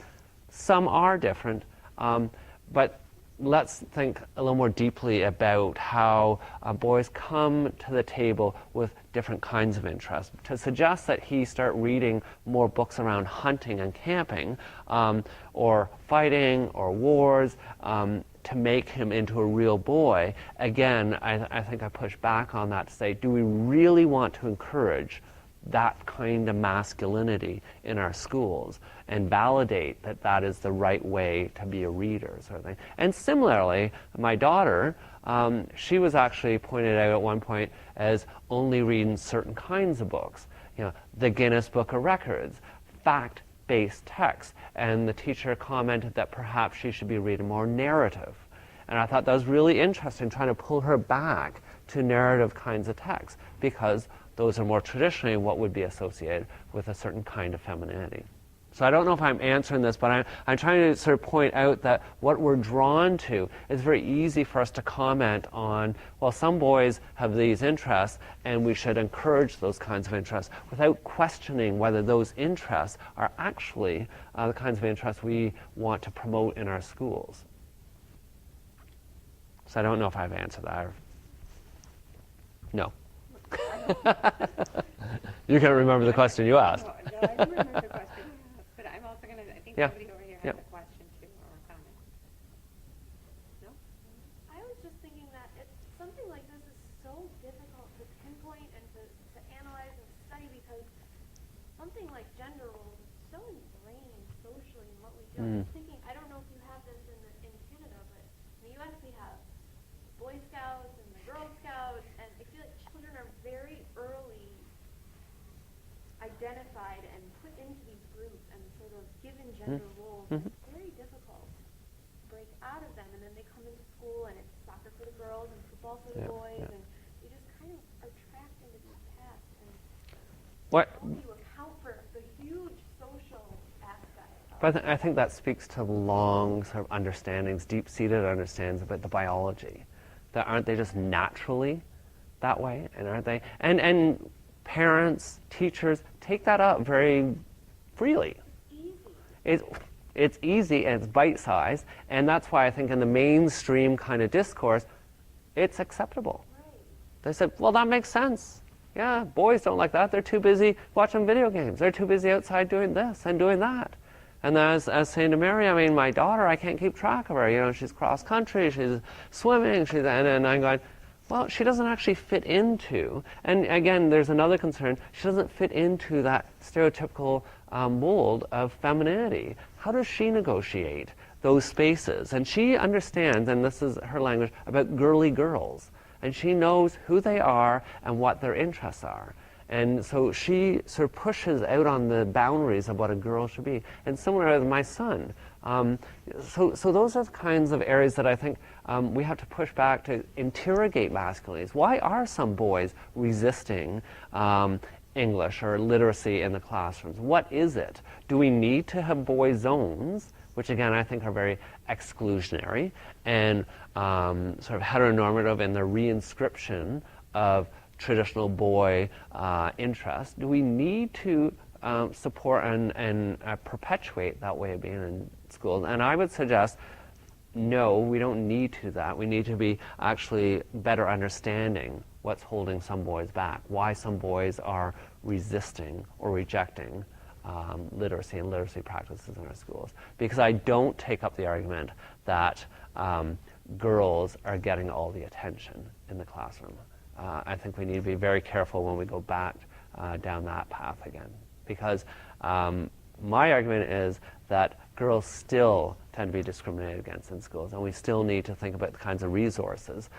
some are different, but let's think a little more deeply about how boys come to the table with different kinds of interests. To suggest that he start reading more books around hunting and camping, or fighting or wars, to make him into a real boy, again, I think I push back on that to say, do we really want to encourage that kind of masculinity in our schools and validate that that is the right way to be a reader, sort of thing. And similarly, my daughter, she was actually pointed out at one point as only reading certain kinds of books, the Guinness Book of Records, fact-based texts, and the teacher commented that perhaps she should be reading more narrative. And I thought that was really interesting, trying to pull her back to narrative kinds of texts, because those are more traditionally what would be associated with a certain kind of femininity. So I don't know if I'm answering this, but I'm trying to sort of point out that what we're drawn to is very easy for us to comment on, well, some boys have these interests, and we should encourage those kinds of interests without questioning whether those interests are actually the kinds of interests we want to promote in our schools. So I don't know if I've answered that. No. You can't remember the question you asked. No, I do remember the question, but I'm also going to, I think somebody over here has a question too, or a comment. No? I was just thinking that something like this is so difficult to pinpoint and to analyze and study, because something like gender roles is so ingrained socially in what we do. I'm just thinking, I don't know if you have this in Canada, but in the U.S. we have Boy Scouts and the Girl Scouts, and I feel like children are very early identified and put into these groups and sort of given gender roles. It's very difficult to break out of them, and then they come into both of the Yeah, boys, yeah. and you just kind of are trapped into these paths. And What? how do you account for the huge social aspect of But I think that speaks to long sort of understandings, deep-seated understandings about the biology. That aren't they just naturally that way, and aren't they? And parents, teachers take that up very freely. easy? It's easy and it's bite-sized, and that's why I think in the mainstream kind of discourse, it's acceptable. Right. They said, well, that makes sense. Yeah, boys don't like that. They're too busy watching video games. They're too busy outside doing this and doing that. And as saying to Mary, I mean, my daughter, I can't keep track of her. You know, she's cross country, she's swimming, and I'm going, well, she doesn't actually fit into, and again, there's another concern, she doesn't fit into that stereotypical mold of femininity. How does she negotiate those spaces? And she understands, and this is her language, about girly girls. And she knows who they are and what their interests are. And so she sort of pushes out on the boundaries of what a girl should be. And similar with my son. So those are the kinds of areas that I think we have to push back to interrogate masculinities. Why are some boys resisting English or literacy in the classrooms? What is it? Do we need to have boy zones, which again I think are very exclusionary and sort of heteronormative in the reinscription of traditional boy interest? Do we need to support and perpetuate that way of being in schools? And I would suggest, no, we don't need to that. We need to be actually better understanding what's holding some boys back, why some boys are resisting or rejecting literacy and literacy practices in our schools. Because I don't take up the argument that girls are getting all the attention in the classroom. I think we need to be very careful when we go back down that path again. Because my argument is that girls still tend to be discriminated against in schools, and we still need to think about the kinds of resources,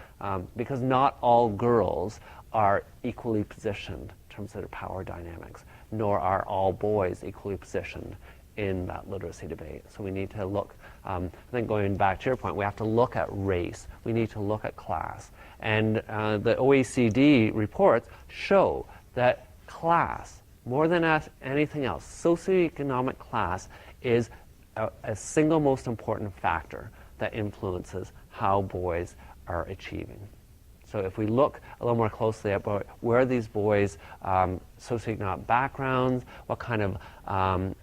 because not all girls are equally positioned in terms of their power dynamics, nor are all boys equally positioned in that literacy debate. So we need to look, I think going back to your point, we have to look at race, we need to look at class. And the OECD reports show that class, more than anything else, socioeconomic class is a single most important factor that influences how boys are achieving. So if we look a little more closely at where are these boys' socioeconomic backgrounds, what kind of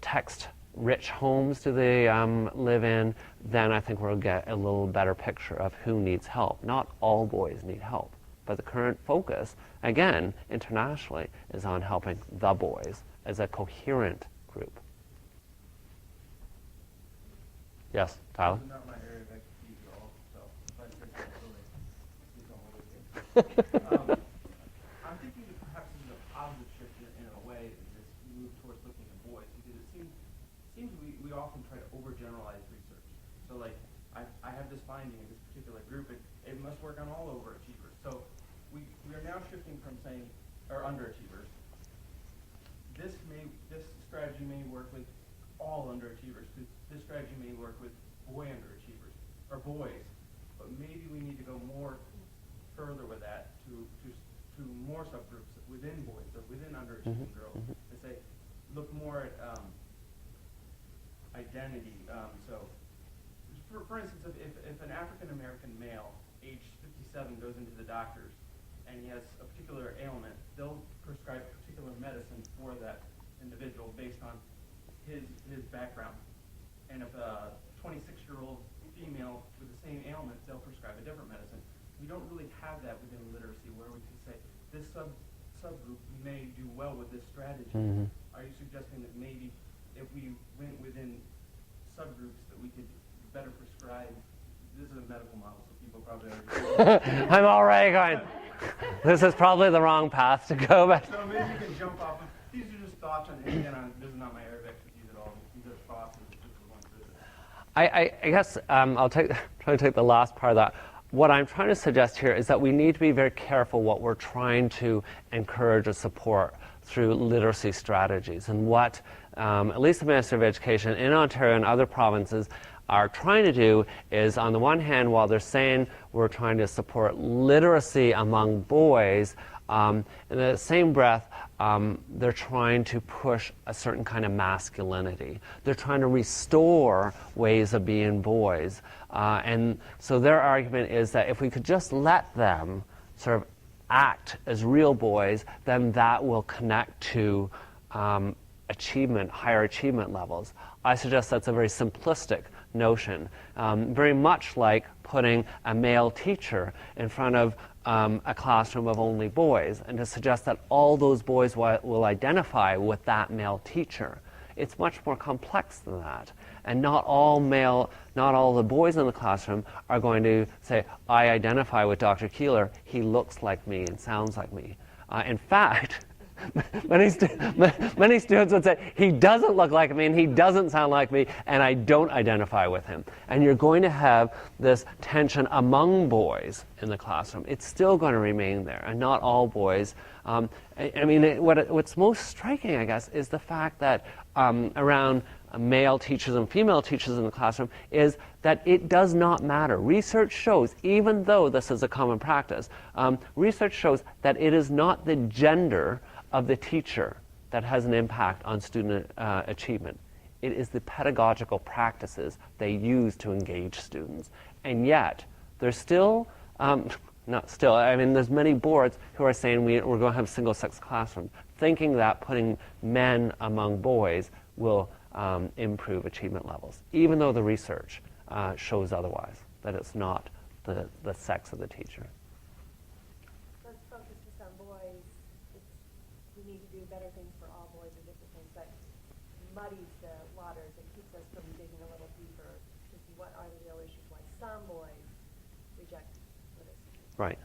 text-rich homes do they live in, then I think we'll get a little better picture of who needs help. Not all boys need help, but the current focus, again, internationally, is on helping the boys as a coherent group. Yes, Tyler? This is not my area of expertise at all, so if I say something silly, please don't hold it. I'm thinking that perhaps this is a positive shift in a way, this move towards looking at boys, because it seems we often try to overgeneralize research. So like, I have this finding in this particular group, it must work on all overachievers. So we are now shifting from saying, or underachievers, this strategy may work with all underachievers. This strategy may work with boy underachievers, or boys, but maybe we need to go more further with that to more subgroups within boys or within underachieving girls to say, look more at identity. So, for instance, if an African American male, age 57, goes into the doctors and he has a particular ailment, they'll prescribe particular medicine for that individual based on his background. And if a 26-year-old female with the same ailment, they'll prescribe a different medicine. We don't really have that within literacy where we can say this subgroup may do well with this strategy. Are you suggesting that maybe if we went within subgroups that we could better prescribe? This is a medical model, so people probably already I'm already going, this is probably the wrong path to go, but so maybe you can jump off. These are just thoughts on, again, this is not my area of expertise at all. These are thoughts as just we're going through this. I guess I'll try to take the last part of that. What I'm trying to suggest here is that we need to be very careful what we're trying to encourage or support through literacy strategies, and what at least the Ministry of Education in Ontario and other provinces are trying to do is, on the one hand, while they're saying we're trying to support literacy among boys, in the same breath, they're trying to push a certain kind of masculinity. They're trying to restore ways of being boys. And so their argument is that if we could just let them sort of act as real boys, then that will connect to achievement, higher achievement levels. I suggest that's a very simplistic notion, very much like putting a male teacher in front of a classroom of only boys, and to suggest that all those boys will identify with that male teacher. It's much more complex than that. And not all the boys in the classroom are going to say, I identify with Dr. Kehler, he looks like me and sounds like me. In fact, many students would say, he doesn't look like me and he doesn't sound like me and I don't identify with him. And you're going to have this tension among boys in the classroom. It's still going to remain there, and not all boys. What's most striking, I guess, is the fact that around male teachers and female teachers in the classroom is that it does not matter. Research shows, even though this is a common practice, research shows that it is not the gender of the teacher that has an impact on student achievement. It is the pedagogical practices they use to engage students. And yet, there's still, there's many boards who are saying we're going to have single-sex classrooms, thinking that putting men among boys will improve achievement levels, even though the research shows otherwise, that it's not the sex of the teacher. Let's focus just on boys. We need to do better things for all boys or different things, but muddies the waters and keeps us from digging a little deeper to see what are the real issues, why some boys reject literacy. Right,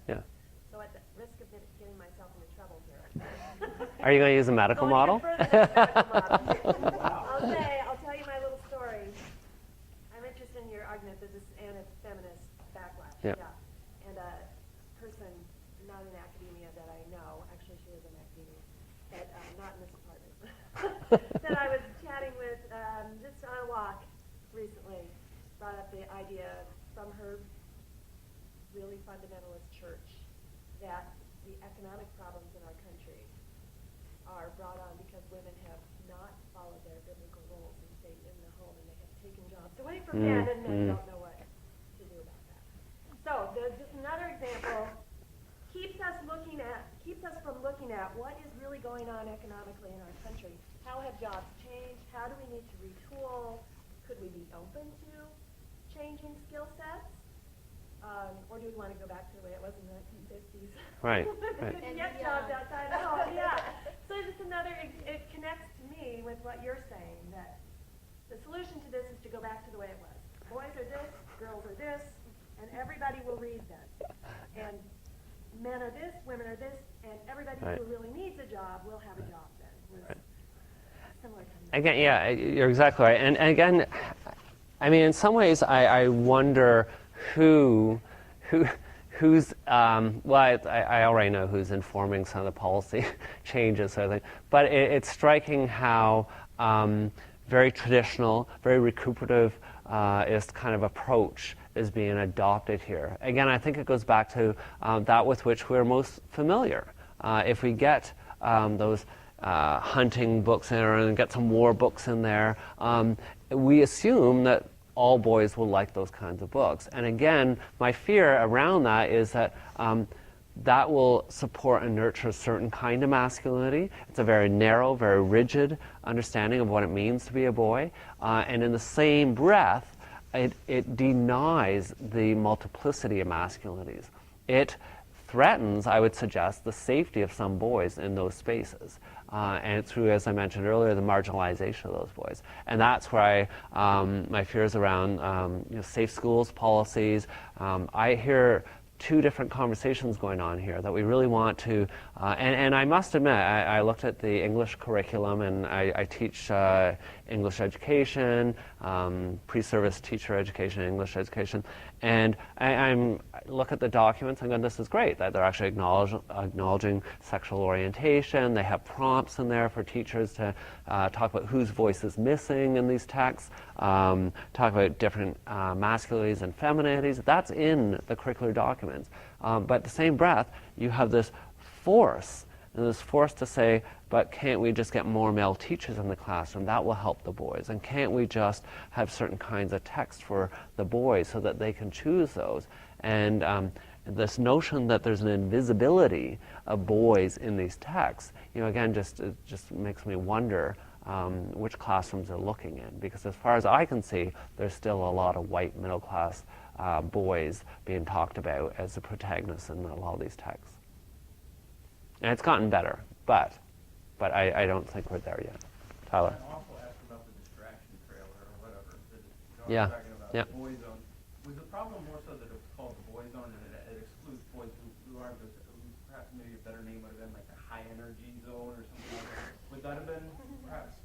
yeah. So at the risk of getting myself into trouble here. Are you going to use a medical model? I'll tell you my little story. I'm interested in your argument that this anti-feminist backlash. Yeah. And a person not in academia that I know, actually she was in academia, but not in this department, that I was chatting with just on a walk recently, brought up the idea from her really fundamentalist church that the economic problems in our country are brought on because women have not followed their biblical roles and stayed in the home, and they have taken jobs away from men, and men don't know what to do about that. So there's just another example. Keeps us from looking at what is really going on economically in our country. How have jobs changed? How do we need to retool? Could we be open to changing skill sets? Or do we want to go back to the way it was in the 1950s? Right. And get jobs outside the home, yeah. So just another, it connects to me with what you're saying, that the solution to this is to go back to the way it was. Boys are this, girls are this, and everybody will read them. And men are this, women are this, and everybody who really needs a job will have a job then. Was similar to that. Again, yeah, you're exactly right. And again, I mean, in some ways, I wonder who's I already know who's informing some of the policy changes, sort of thing. But it's striking how very traditional, very recuperative is kind of approach is being adopted here. Again, I think it goes back to that with which we're most familiar. If we get those hunting books in there and get some war books in there, we assume that all boys will like those kinds of books. And again, my fear around that is that that will support and nurture a certain kind of masculinity. It's a very narrow, very rigid understanding of what it means to be a boy. And in the same breath, it denies the multiplicity of masculinities. It threatens, I would suggest, the safety of some boys in those spaces. And through, as I mentioned earlier, the marginalization of those boys. And that's where my fears around safe schools policies. I hear two different conversations going on here that we really want to, and I must admit, I looked at the English curriculum, and I teach English education, pre-service teacher education, English education, and I look at the documents and go, this is great, that they're actually acknowledging sexual orientation. They have prompts in there for teachers to talk about whose voice is missing in these texts, talk about different masculinities and femininities. That's in the curricular documents. But at the same breath, you have this force, and this force to say, but can't we just get more male teachers in the classroom? That will help the boys. And can't we just have certain kinds of text for the boys so that they can choose those? And this notion that there's an invisibility of boys in these texts, again, it just makes me wonder which classrooms they're looking in. Because as far as I can see, there's still a lot of white middle class boys being talked about as the protagonists in a lot of these texts. And it's gotten better, but I don't think we're there yet. Tyler. And also asked about the distraction trailer or whatever. Yeah. Talking about the boy zone. Was the problem more so that it was called the boy zone and it excludes boys who aren't those, perhaps maybe a better name would have been like the high energy zone or something like that? Would that have been perhaps?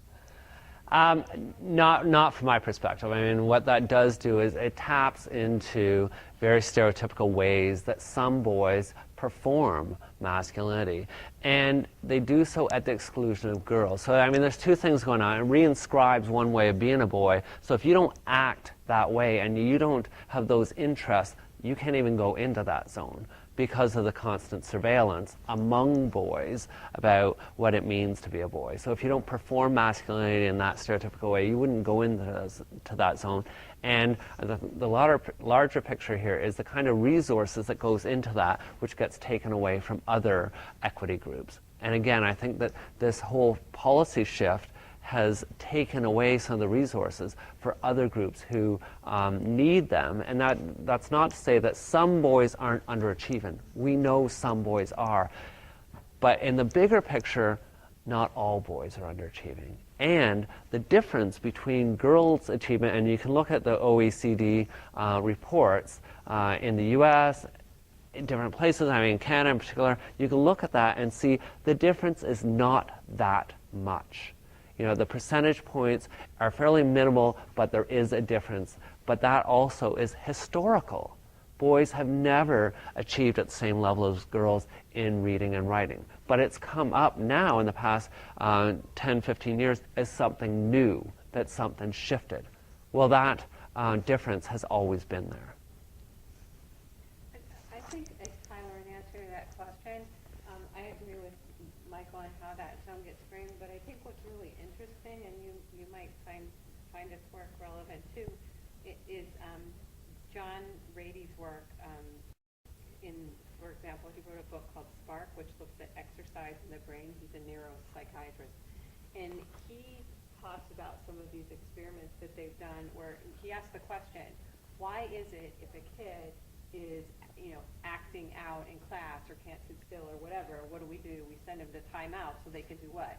Not from my perspective. I mean, what that does do is it taps into very stereotypical ways that some boys perform masculinity, and they do so at the exclusion of girls. So, I mean, there's two things going on. It reinscribes one way of being a boy. So if you don't act that way and you don't have those interests, you can't even go into that zone because of the constant surveillance among boys about what it means to be a boy. So if you don't perform masculinity in that stereotypical way, you wouldn't go into that zone. And the larger picture here is the kind of resources that goes into that, which gets taken away from other equity groups. And again, I think that this whole policy shift has taken away some of the resources for other groups who need them. And that's not to say that some boys aren't underachieving. We know some boys are. But in the bigger picture, not all boys are underachieving. And the difference between girls' achievement, and you can look at the OECD reports in the US, in different places, I mean Canada in particular, you can look at that and see the difference is not that much. The percentage points are fairly minimal, but there is a difference. But that also is historical. Boys have never achieved at the same level as girls in reading and writing. But it's come up now in the past 10, 15 years as something new, that something shifted. Well, that difference has always been there. I think, as Tyler, in answer to that question, I agree with Michael on how that zone gets framed, but I think what's really interesting, and you might find this work relevant too, is John Rady's work for example, he wrote a book called Spark, which looks at exercise in the brain. He's a neuropsychiatrist. And he talks about some of these experiments that they've done where he asks the question, why is it if a kid is acting out in class or can't sit still or whatever, what do? We send them to timeout so they can do what?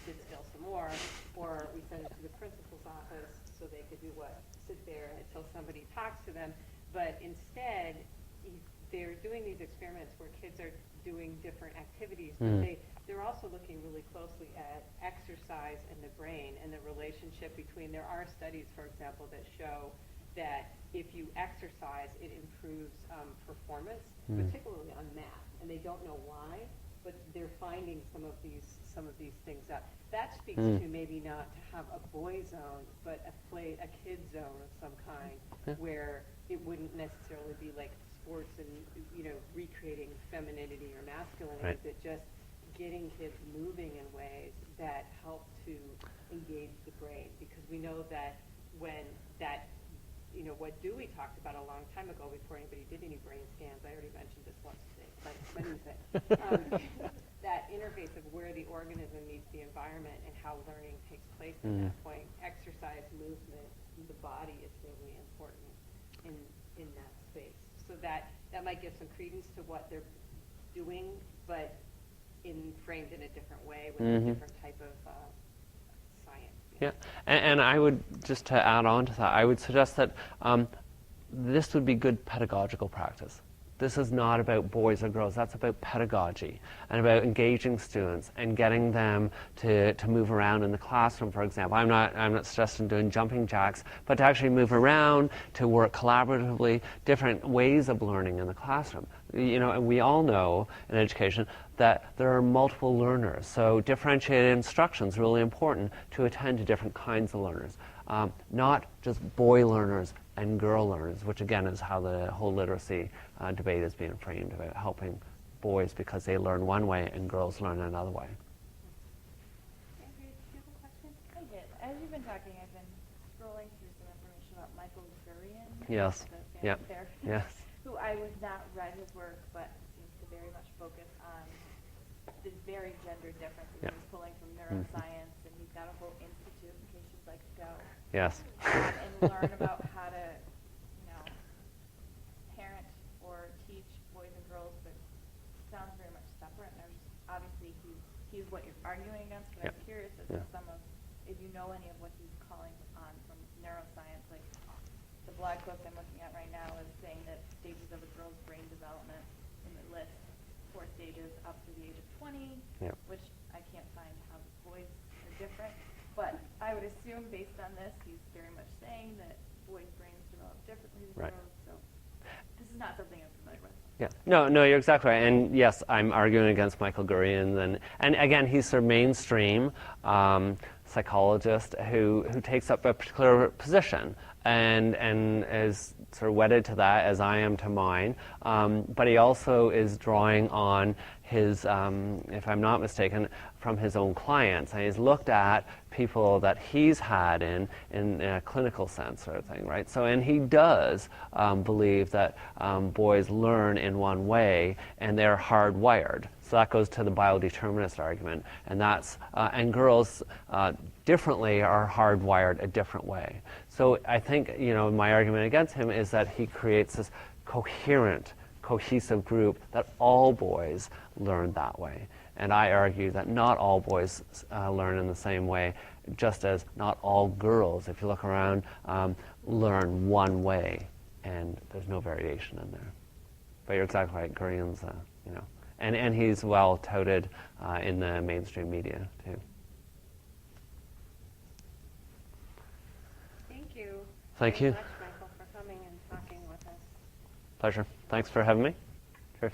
Sit still some more, or we send them to the principal's office so they could do what? Sit there until somebody talks to them. But instead, they're doing these experiments where kids are doing different activities, but they're also looking really closely at exercise in the brain and the relationship between, there are studies, for example, that show that if you exercise, it improves performance, particularly on math. And they don't know why, but they're finding some of these things out. That speaks to maybe not to have a boy zone, but a kid zone of some kind, where it wouldn't necessarily be like sports and recreating femininity or masculinity, right, but just getting kids moving in ways that help to engage the brain. Because we know that when that, what Dewey talked about a long time ago before anybody did any brain scans, I already mentioned this once today, but that interface of where the organism meets the environment and how learning takes place at that point. Exercise, movement, the body is really important in that space. So that might give some credence to what they're doing, but framed in a different way with a different type of science. Yeah, and I would, just to add on to that, I would suggest that this would be good pedagogical practice. this is not about boys or girls. That's about pedagogy and about engaging students and getting them to move around in the classroom, for example. I'm not suggesting doing jumping jacks, but to actually move around, to work collaboratively, different ways of learning in the classroom. And we all know in education that there are multiple learners, so differentiated instruction is really important to attend to different kinds of learners, not just boy learners and girl learners, which again is how the whole literacy debate is being framed, about helping boys because they learn one way and girls learn another way. Andrew, do you have a question? I did. As you've been talking, I've been scrolling through some information about Michael Gurian. Yes. The Yeah. famous therapist, Yes. who I was not read his work, but seems to very much focus on the very gender differences. Yeah. He's pulling from neuroscience, and he's got a whole institute in case you'd like to go Yes. and learn about how to, parent or teach boys and girls, but it sounds very much separate. And there's obviously he's what you're arguing against, but Yeah. I'm curious as Yeah. to some of, if you know any of what he's calling on from neuroscience. Like the blog post I'm looking at right now is saying that stages of a girl's brain development in the list 4 stages up to the age of 20, Yeah. which I can't find how boys are different. But I would assume, based on this, he's very much saying that boys' brains develop differently than Right. girls. So this is not something I'm familiar with. Yeah. No, you're exactly right. And yes, I'm arguing against Michael Gurian. And again, he's sort of mainstream psychologist who takes up a particular position and is sort of wedded to that, as I am to mine. But he also is drawing on his, if I'm not mistaken, from his own clients. And he's looked at people that he's had in a clinical sense, sort of thing, right? So, and he does believe that boys learn in one way and they're hardwired. So that goes to the biodeterminist argument, and and girls differently are hardwired a different way. So I think my argument against him is that he creates this cohesive group that all boys learn that way. And I argue that not all boys learn in the same way, just as not all girls, if you look around, learn one way, and there's no variation in there. But you're exactly right, Gurian's, and he's well touted in the mainstream media too. Thank you. Thank very you. much, Michael, for coming and talking with us. Pleasure. Thanks for having me. Sure.